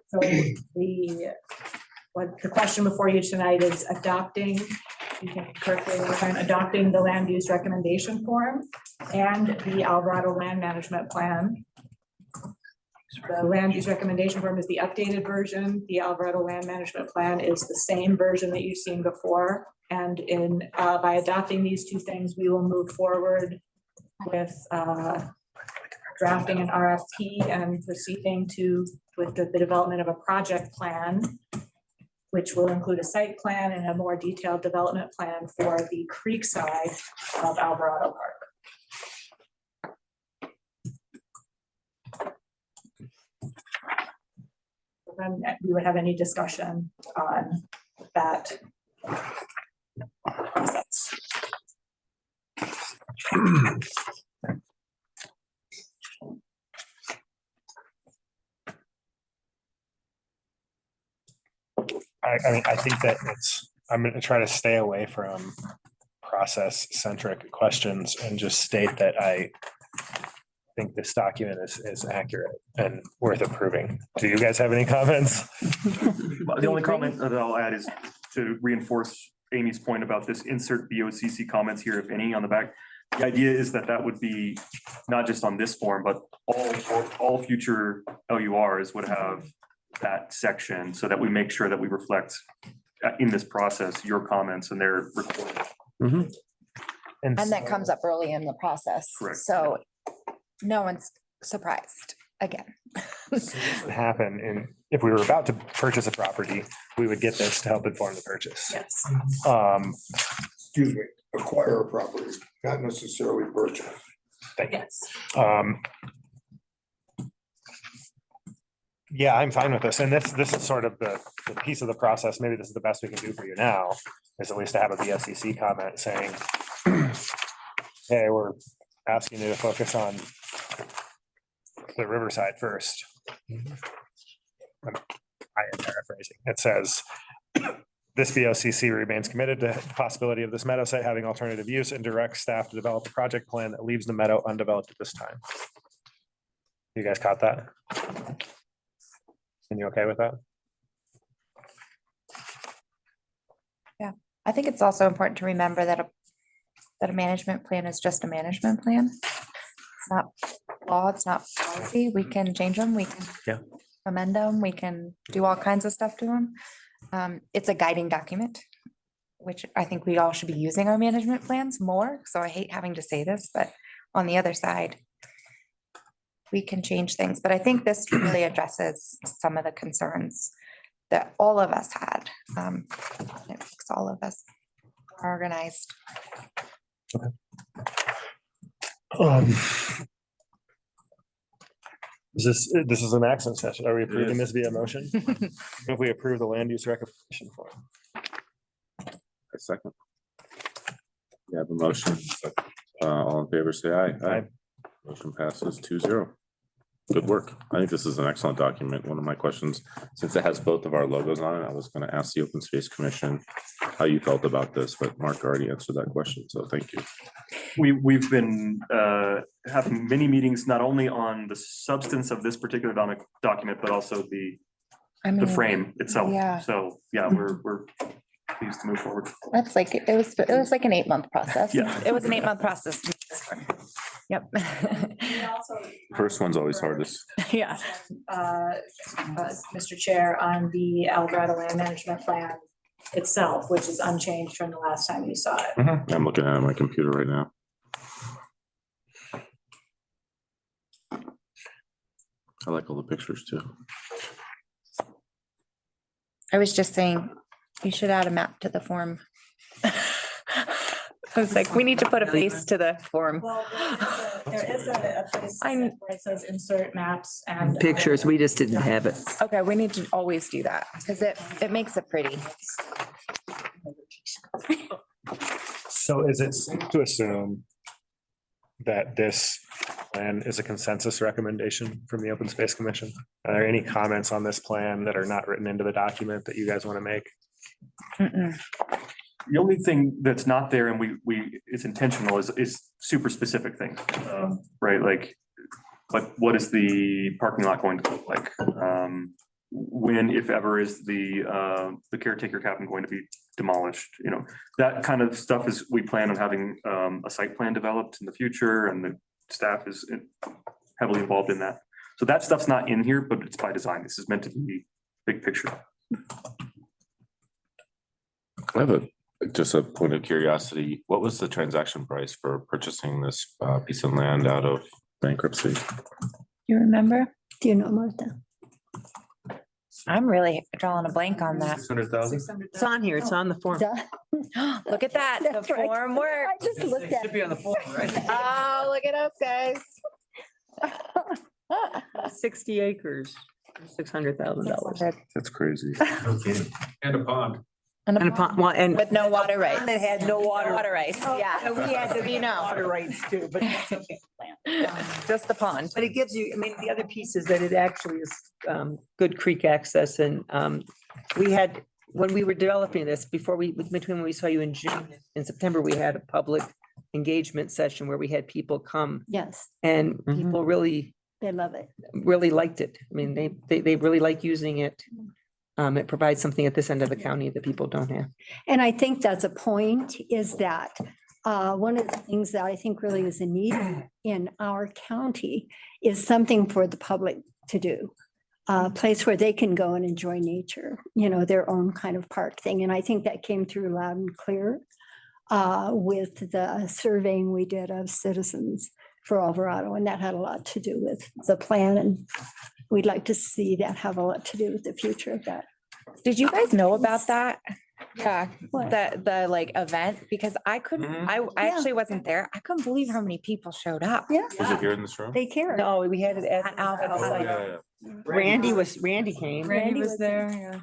so the question before you tonight is adopting. You can correctly adopting the land use recommendation form and the Alvarado land management plan. The land use recommendation form is the updated version. The Alvarado land management plan is the same version that you've seen before. And by adopting these two things, we will move forward with drafting an RFP and proceeding with the development of a project plan, which will include a site plan and a more detailed development plan for the creek side of Alvarado Park. Then we would have any discussion on that process. I mean, I think that I'm gonna try to stay away from process-centric questions and just state that I think this document is accurate and worth approving. Do you guys have any comments? The only comment that I'll add is to reinforce Amy's point about this insert BoCC comments here, if any, on the back. The idea is that would be not just on this form, but all future LURs would have that section so that we make sure that we reflect in this process your comments and they're recorded. Mhm. And that comes up early in the process. Correct. So no one's surprised again. This would happen, and if we were about to purchase a property, we would get this to help inform the purchase. Yes. Excuse me, acquire a property, not necessarily purchase. Thank you. Yes. Yeah, I'm fine with this. And this is sort of the piece of the process. Maybe this is the best we can do for you now, is at least to have a BoCC comment saying, hey, we're asking you to focus on the Riverside first. I am paraphrasing. It says, this BoCC remains committed to the possibility of this meadow site having alternative use and directs staff to develop a project plan that leaves the meadow undeveloped at this time. You guys caught that? And you okay with that? I think it's also important to remember that a management plan is just a management plan. It's not law, it's not policy. We can change them, we can amend them, we can do all kinds of stuff to them. It's a guiding document, which I think we all should be using our management plans more. So I hate having to say this, but on the other side, we can change things. But I think this really addresses some of the concerns that all of us had. It makes all of us organized. This is an accent session. Are we approving this via motion? If we approve the land use recommendation form. A second. You have a motion. All in favor, say aye. Aye. Motion passes 2-0. Good work. I think this is an excellent document. One of my questions, since it has both of our logos on it, I was going to ask the Open Space Commission how you felt about this, but Mark already answered that question. So thank you. We've been having many meetings, not only on the substance of this particular document, but also the frame itself. Yeah. So yeah, we're pleased to move forward. That's like, it was like an 8-month process. Yeah. It was an 8-month process. Yep. First one's always hardest. Yeah. Mr. Chair, on the Alvarado Land Management Plan itself, which is unchanged from the last time you saw it. I'm looking at it on my computer right now. I like all the pictures too. I was just saying, you should add a map to the form. I was like, we need to put a face to the form. Well, there is a place where it says insert maps and. Pictures, we just didn't have it. Okay, we need to always do that because it makes it pretty. So is it safe to assume that this plan is a consensus recommendation from the Open Space Commission? Are there any comments on this plan that are not written into the document that you guys want to make? The only thing that's not there and it's intentional is super specific things, right? Like what is the parking lot going to look like? When, if ever, is the caretaker cabin going to be demolished? You know, that kind of stuff is, we plan on having a site plan developed in the future, and the staff is heavily involved in that. So that stuff's not in here, but it's by design. This is meant to be big picture. I have just a point of curiosity. What was the transaction price for purchasing this piece of land out of bankruptcy? You remember? Do you know, Martha? I'm really drawing a blank on that. 600,000. It's on here, it's on the form. Duh. Look at that, the That's right. form I works. just looked at. Should be on the form, right? Oh, look at us, guys. 60 acres, $600,000. That's crazy. No kidding. And a pond. And And upon, well, and with no water rights. it had no water. Water rights, yeah. And we had So you know. water rights too, but that's okay. Just the pond. But it gives you, I mean, the other piece is that it actually is good creek access and we had, when we were developing this, between when we saw you in June and September, we had a public engagement session where we had people come Yes, and people really they love it. liked it. I mean, they really like using it. It provides something at this end of the county that people don't have. And I think that's a point, is that one of the things that I think really is a need in our county is something for the public to do. A place where they can go and enjoy nature, you know, their own kind of park thing. And I think that came through loud and clear with the surveying we did of citizens for Alvarado. And that had a lot to do with the plan. And we'd like to see that have a lot to do with the future of that. Did you guys know about that? Yeah, the like event, because I couldn't, Mhm. I actually wasn't there. I couldn't believe how many people showed up. Yeah, Was it here in this room? they care. No, we had it At at, Alpha Oh, Site. yeah, yeah. Randy came. Randy Randy was was- there, yeah.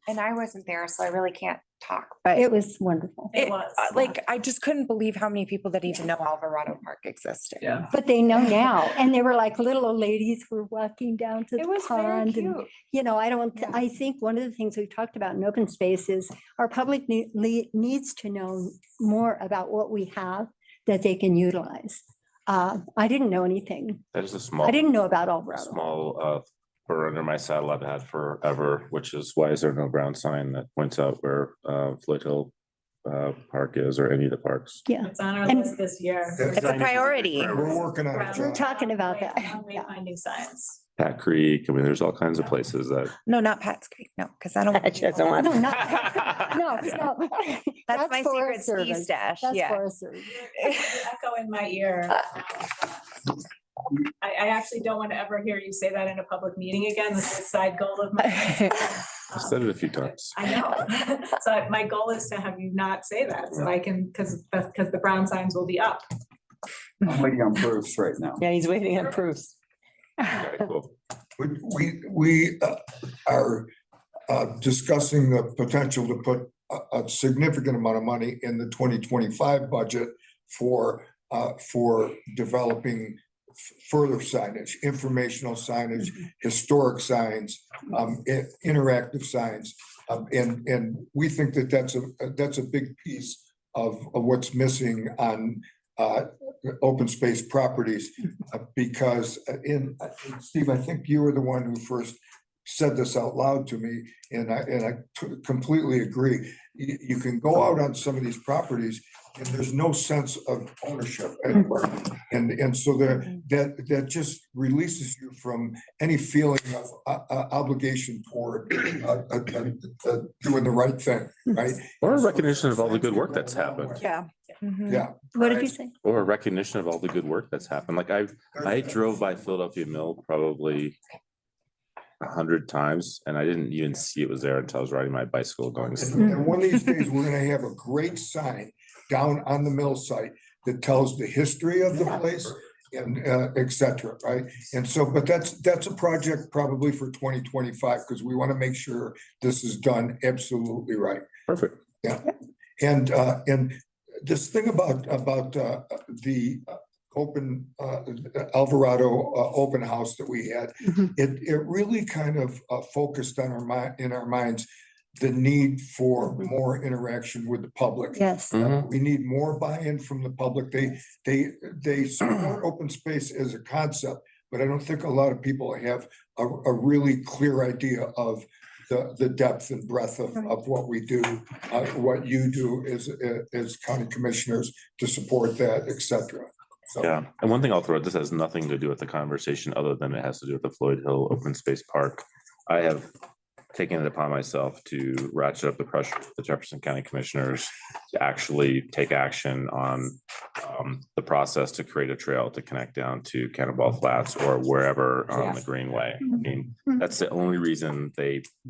And I wasn't there, so I really can't talk, but It was wonderful. It was. like, I just couldn't believe how many people that even know Alvarado Park existed. Yeah. But they know now, and they were like little old ladies were walking down to It the was very pond and, cute. you know, Yeah. I think one of the things we've talked about in open space is our public needs to know more about what we have that they can utilize. I didn't know anything. That is a small. I didn't know about a Alvarado. small for under my saddle I've had forever, which is why is there no ground sign that points out where Floyd Hill Park is or any of the parks? Yeah, It's on our And- list this year. It's a priority. We're working on it. Ground- we're John. talking about Wayfinding- that. Yeah. Wayfinding signs. Pat Creek, I mean, there's all kinds of places that. No, not Pat's Creek, no, because I don't. She doesn't want- No, not, no, no. That's my secret Forest ski Service. stash, That's yeah. Forest Service. Echo in my ear. I actually don't want to ever hear you say that in a public meeting again. This is a side goal of mine. I've said it a few times. I know. So my goal is to have you not say that, so I can, because the brown signs will be up. I'm waiting on proofs right now. Yeah, he's waiting on proofs. Okay, cool. We are discussing the potential to put a significant amount of money in the 2025 budget for developing further signage, informational signage, historic signs, interactive signs. And we think that that's a big piece of what's missing on open space properties. Because Steve, I think you were the one who first said this out loud to me, and I completely agree. You can go out on some of these properties and there's no sense of ownership anywhere. And so that just releases you from any feeling of obligation toward doing the right thing, right? Or a recognition of all the good work that's happened. Yeah. Mhm. Yeah. What did you say? Or a recognition of all the good work that's happened. Like I drove by Philadelphia Mill probably 100 times and I didn't even see it was there until I was riding my bicycle going. And one of these days, we're gonna have a great sign down on the mill site that tells the history of the place and et cetera, right? And so, but that's a project probably for 2025, because we want to make sure this is done absolutely right. Perfect. Yeah. And this thing about the open Alvarado open house that we had, Mhm. it really kind of focused on in our minds the need for more interaction with the public. Yes. We need more buy-in from the public. They support open space as a concept, but I don't think a lot of people have a really clear idea of the depth and breadth of what we do, what you do as county commissioners to support that, et cetera. So, Yeah, and one thing I'll throw out, this has nothing to do with the conversation other than it has to do with the Floyd Hill Open Space Park. I have taken it upon myself to ratchet up the pressure with the Jefferson County Commissioners to actually take action on the process to create a trail to connect down to Cannonball Flats or wherever on the Greenway. I mean, that's the only reason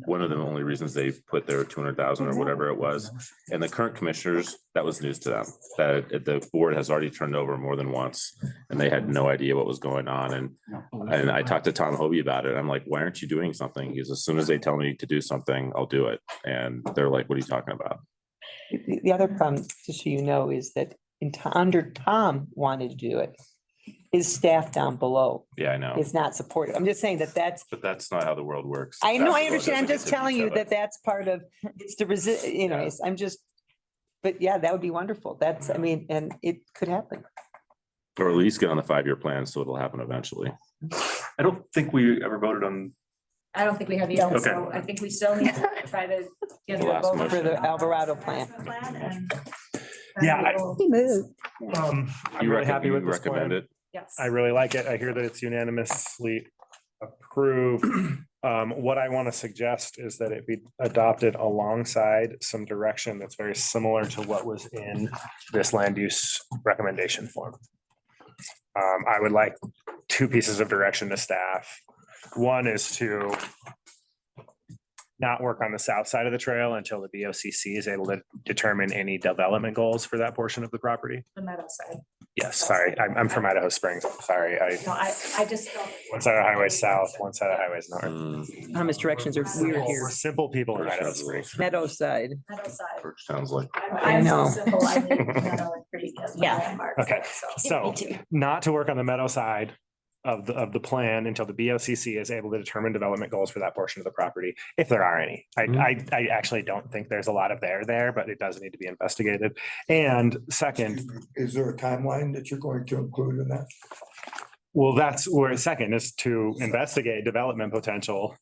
one of the only reasons they put their 200,000 or whatever it was. And the current commissioners, that was news to them, that the board has already turned over more than once and they had no idea what was going on. And I talked to Tom Hobie about it. I'm like, why aren't you doing something? He's, as soon as they tell me to do something, I'll do it. And they're like, what are you talking about? The other problem, just so you know, is that under Tom wanted to do it, his staff down below Yeah, I know. is not supportive. I'm just saying that's, But that's not how the world works. I know, I Basketball understand. I'm doesn't just get to telling each you other. that that's part of, it's the resist, anyways, I'm just, but yeah, that would be wonderful. That's, I mean, and it could happen. Or at least get on the 5-year plan, so it'll happen eventually. I don't think we ever voted on, I don't think we have either, Okay. so I think we still need to try to get The the last vote motion. For the Alvarado plan. and Yeah, then I- we'll- He moved. I'm You really happy with this recommend plan. it? Yes. I really like it. I hear that it's unanimously approved. What I want to suggest is that it be adopted alongside some direction that's very similar to what was in this land use recommendation form. I would like 2 pieces of direction to staff. One is to not work on the south side of the trail until the BoCC is able to determine any development goals for that portion of the property. The meadow side. Yes, sorry, I'm from Idaho Springs. Sorry, No, I just don't. one side of the highway south, one side of the highway north. Mm, Thomas directions are weird here. We're simple people in Idaho Springs. Meadow side. Meadow side. Which sounds like. I'm so know. simple, I need meadow and creek as my Yeah. landmark. Okay, So. so not to work on the meadow side of the plan until the BoCC is able to determine development goals for that portion of the property, if there are any. I actually don't think there's a lot of there, but it does need to be investigated. And second, Is there a timeline that you're going to include in that? well, that's where second is to investigate development potential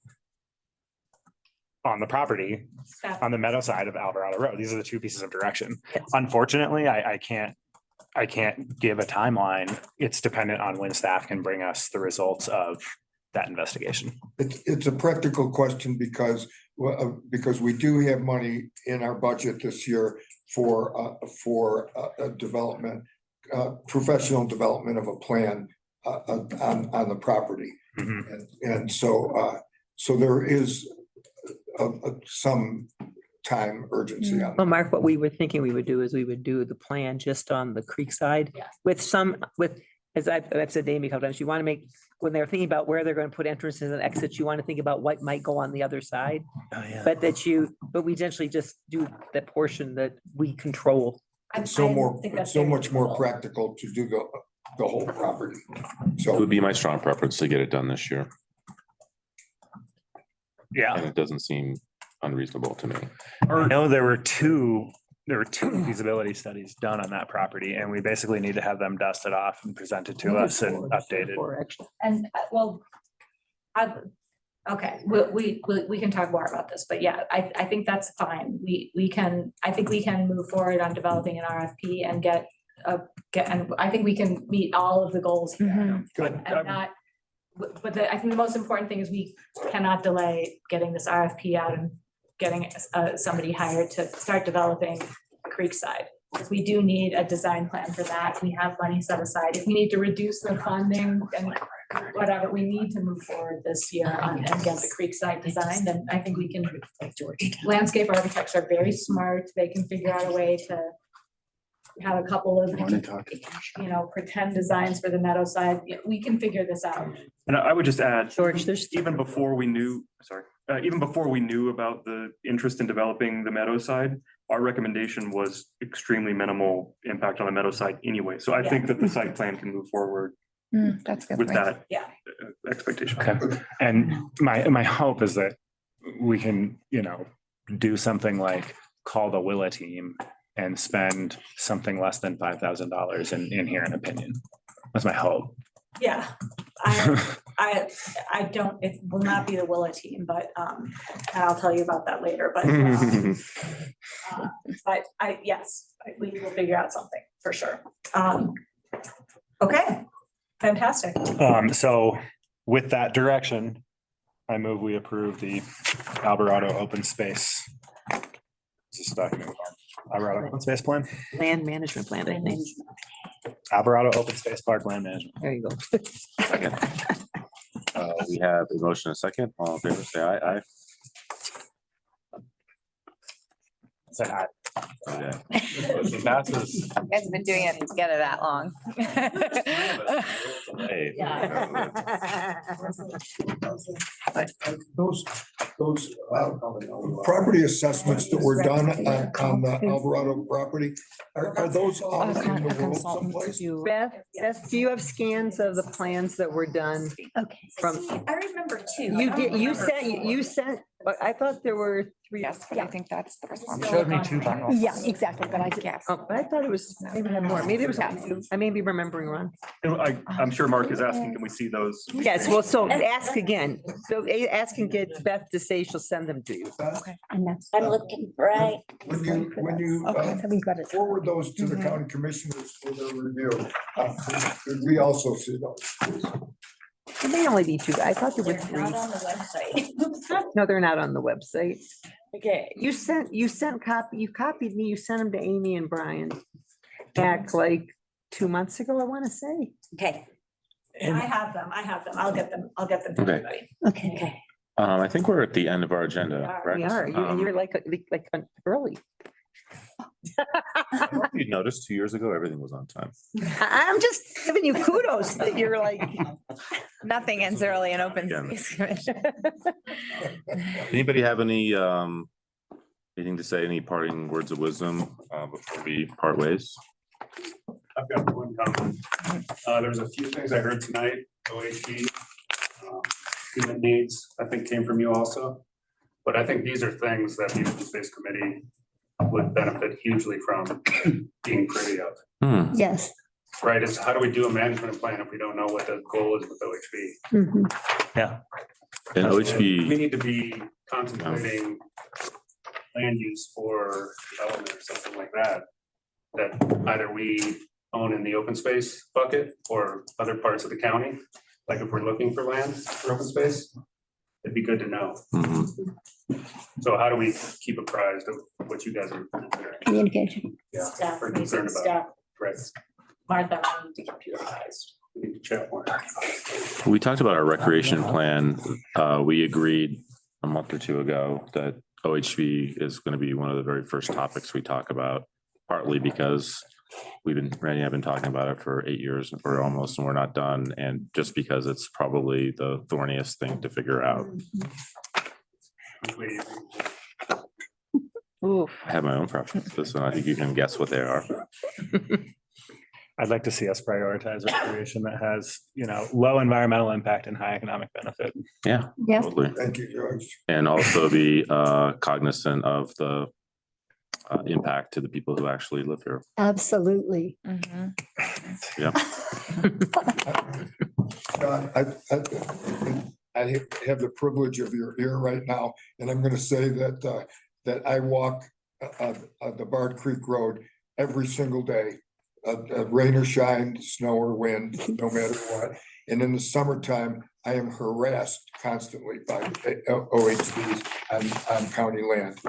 on the property, Staff. on the meadow side of Alvarado Road. These are the two pieces of direction. Unfortunately, I can't give a timeline. It's dependent on when staff can bring us the results of that investigation. It's a practical question because we do have money in our budget this year for a development, professional development of a plan on the property. Mhm. And so there is some time urgency on Well, that. Mark, what we were thinking we would do is we would do the plan just on the creek side Yeah. as I've said to Amy a couple times, you want to make, when they're thinking about where they're going to put entrances and exits, you want to think about what might go on the other side. Oh, yeah. But we essentially just do the portion that we control. It's so much more practical to do the whole property. It So would be my strong preference to get it done this year, Yeah. and it doesn't seem unreasonable to me. I know there were two feasibility studies done on that property, and we basically need to have them dusted off and presented to us and updated. And well, okay, we can talk more about this, but yeah, I think that's fine. I think we can move forward on developing an RFP and and I think we can meet all of the goals here. good. And not, but I think the most important thing is we cannot delay getting this RFP out and getting somebody hired to start developing Creekside. We do need a design plan for that. We have money set aside. If we need to reduce the funding and whatever, we need to move forward this year and get the Creekside designed. And I think we can, landscape architects are very smart. They can figure out a way to have a couple of, pretend designs for the meadow side. We can figure this out. And I would just add, George, there's even before we knew about the interest in developing the meadow side, our recommendation was extremely minimal impact on the meadow side anyway. So I think that the site plan can move forward That's a good. with point. that Yeah. expectation. Okay. And my hope is that we can, do something like call the Willa team and spend something less than $5,000 in here an opinion. That's my hope. Yeah, I don't, it will not be the Willa team, but, and I'll tell you about that later, but, yes, we will figure out something for sure. Okay, fantastic. So with that direction, I move we approve the Alvarado open space. Is this document called? Alvarado open space plan? land management plan, I think. Alvarado open space park land management. There you go. Second. We have a motion and a second. All in favor, say aye. Aye. Say aye. Okay. Motion passes. You guys have been doing it together that long. Hey. Those property assessments that were done on the Alvarado property, are those all in the world someplace? Beth, do you have scans of the plans that were done Okay. from, I remember too. you sent, I thought there were three. Yes, but I think that's the response. You showed me two bundles. Yeah, exactly, but I Yes. Oh, I thought it was, maybe I had more, maybe it was, I may be remembering wrong. I'm sure Mark is asking, can we see those? Yes, well, so ask again. So ask and get Beth to say she'll send them to you. And that's. I'm looking right. When you Okay, so we got it. forward those to the county commissioners for their review, could we also see those? It may only be two. I thought there were They're three. not on the website. No, they're not on the website. Okay. You copied me, you sent them to Amy and Brian back like 2 months ago, I want to say. Okay. I have them. I'll get them to Okay. everybody. Okay. I think we're at the end of our agenda, We correct? are, you're like early. You noticed 2 years ago, everything was on time. I'm just giving you kudos that you're like, Nothing ends early in open Again. space commission. Anybody have any, anything to say, any parting words of wisdom, before we part ways? I've got one comment. There's a few things I heard tonight, OHB, human needs, I think came from you also. But I think these are things that the Open Space Committee would benefit hugely from being privy of. Yes. Right, is how do we do a management plan if we don't know what the goal is with OHB? And We OHB, need to be contemplating land use for development or something like that. That either we own in the open space bucket or other parts of the county. Like if we're looking for land for open space, it'd be good to know. mhm. So how do we keep apprised of what you guys are considering? Communication. Yeah, Staff, we're using concerned about. staff, Right, Martha, I need to computerized. we need to chat more. We talked about our recreation plan. We agreed a month or two ago that OHV is going to be one of the very first topics we talk about, partly because Randy and I have been talking about it for 8 years or almost, and we're not done. And just because it's probably the thorniest thing to figure out. oof. I have my own preferences, and I think you can guess what they are. I'd like to see us prioritize recreation that has, low environmental impact and high economic benefit. Yeah, Yeah. totally. Thank you, George. And also be cognizant of the impact to the people who actually live here. Absolutely. Yeah. I have the privilege of your ear right now, and I'm gonna say that, that I walk the Bard Creek Road every single day. Rain or shine, snow or wind, no matter what. And in the summertime, I am harassed constantly by OHVs on county land.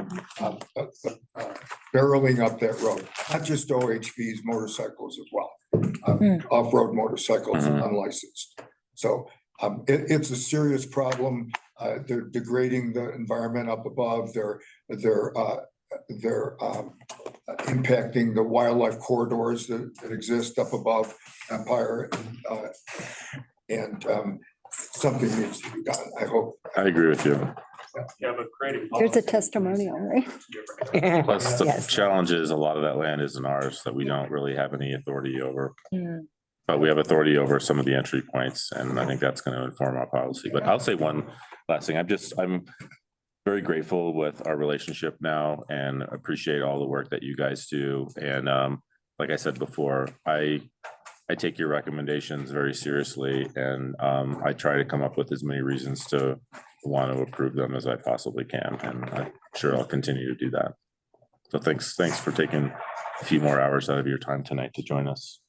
Barreling up that road, not just OHVs, motorcycles as well. Off-road motorcycles, unlicensed. So it's a serious problem. They're degrading the environment up above. They're impacting the wildlife corridors that exist up above Empire. And something needs to be done, I hope. I agree with you. Yeah, but creating. There's a policy- testimonial, right? Plus, the Yes. challenge is a lot of that land isn't ours, that we don't really have any authority over. Mm. But we have authority over some of the entry points, and I think that's going to inform our policy. But I'll say one last thing. I'm very grateful with our relationship now and appreciate all the work that you guys do. And like I said before, I take your recommendations very seriously, and I try to come up with as many reasons to want to approve them as I possibly can, and I'm sure I'll continue to do that. So thanks for taking a few more hours out of your time tonight to join us.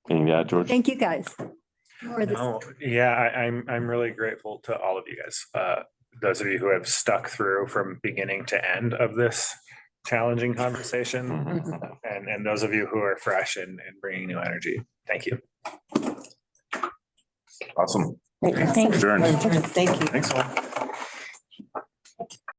Anything to add, George? Thank you, guys. For this. No, yeah, I'm really grateful to all of you guys. Those of you who have stuck through from beginning to end of this challenging conversation, and those of you who are fresh and bringing new energy. Thank you. Awesome. Thank you. Adjourned. Thank you. Thanks all.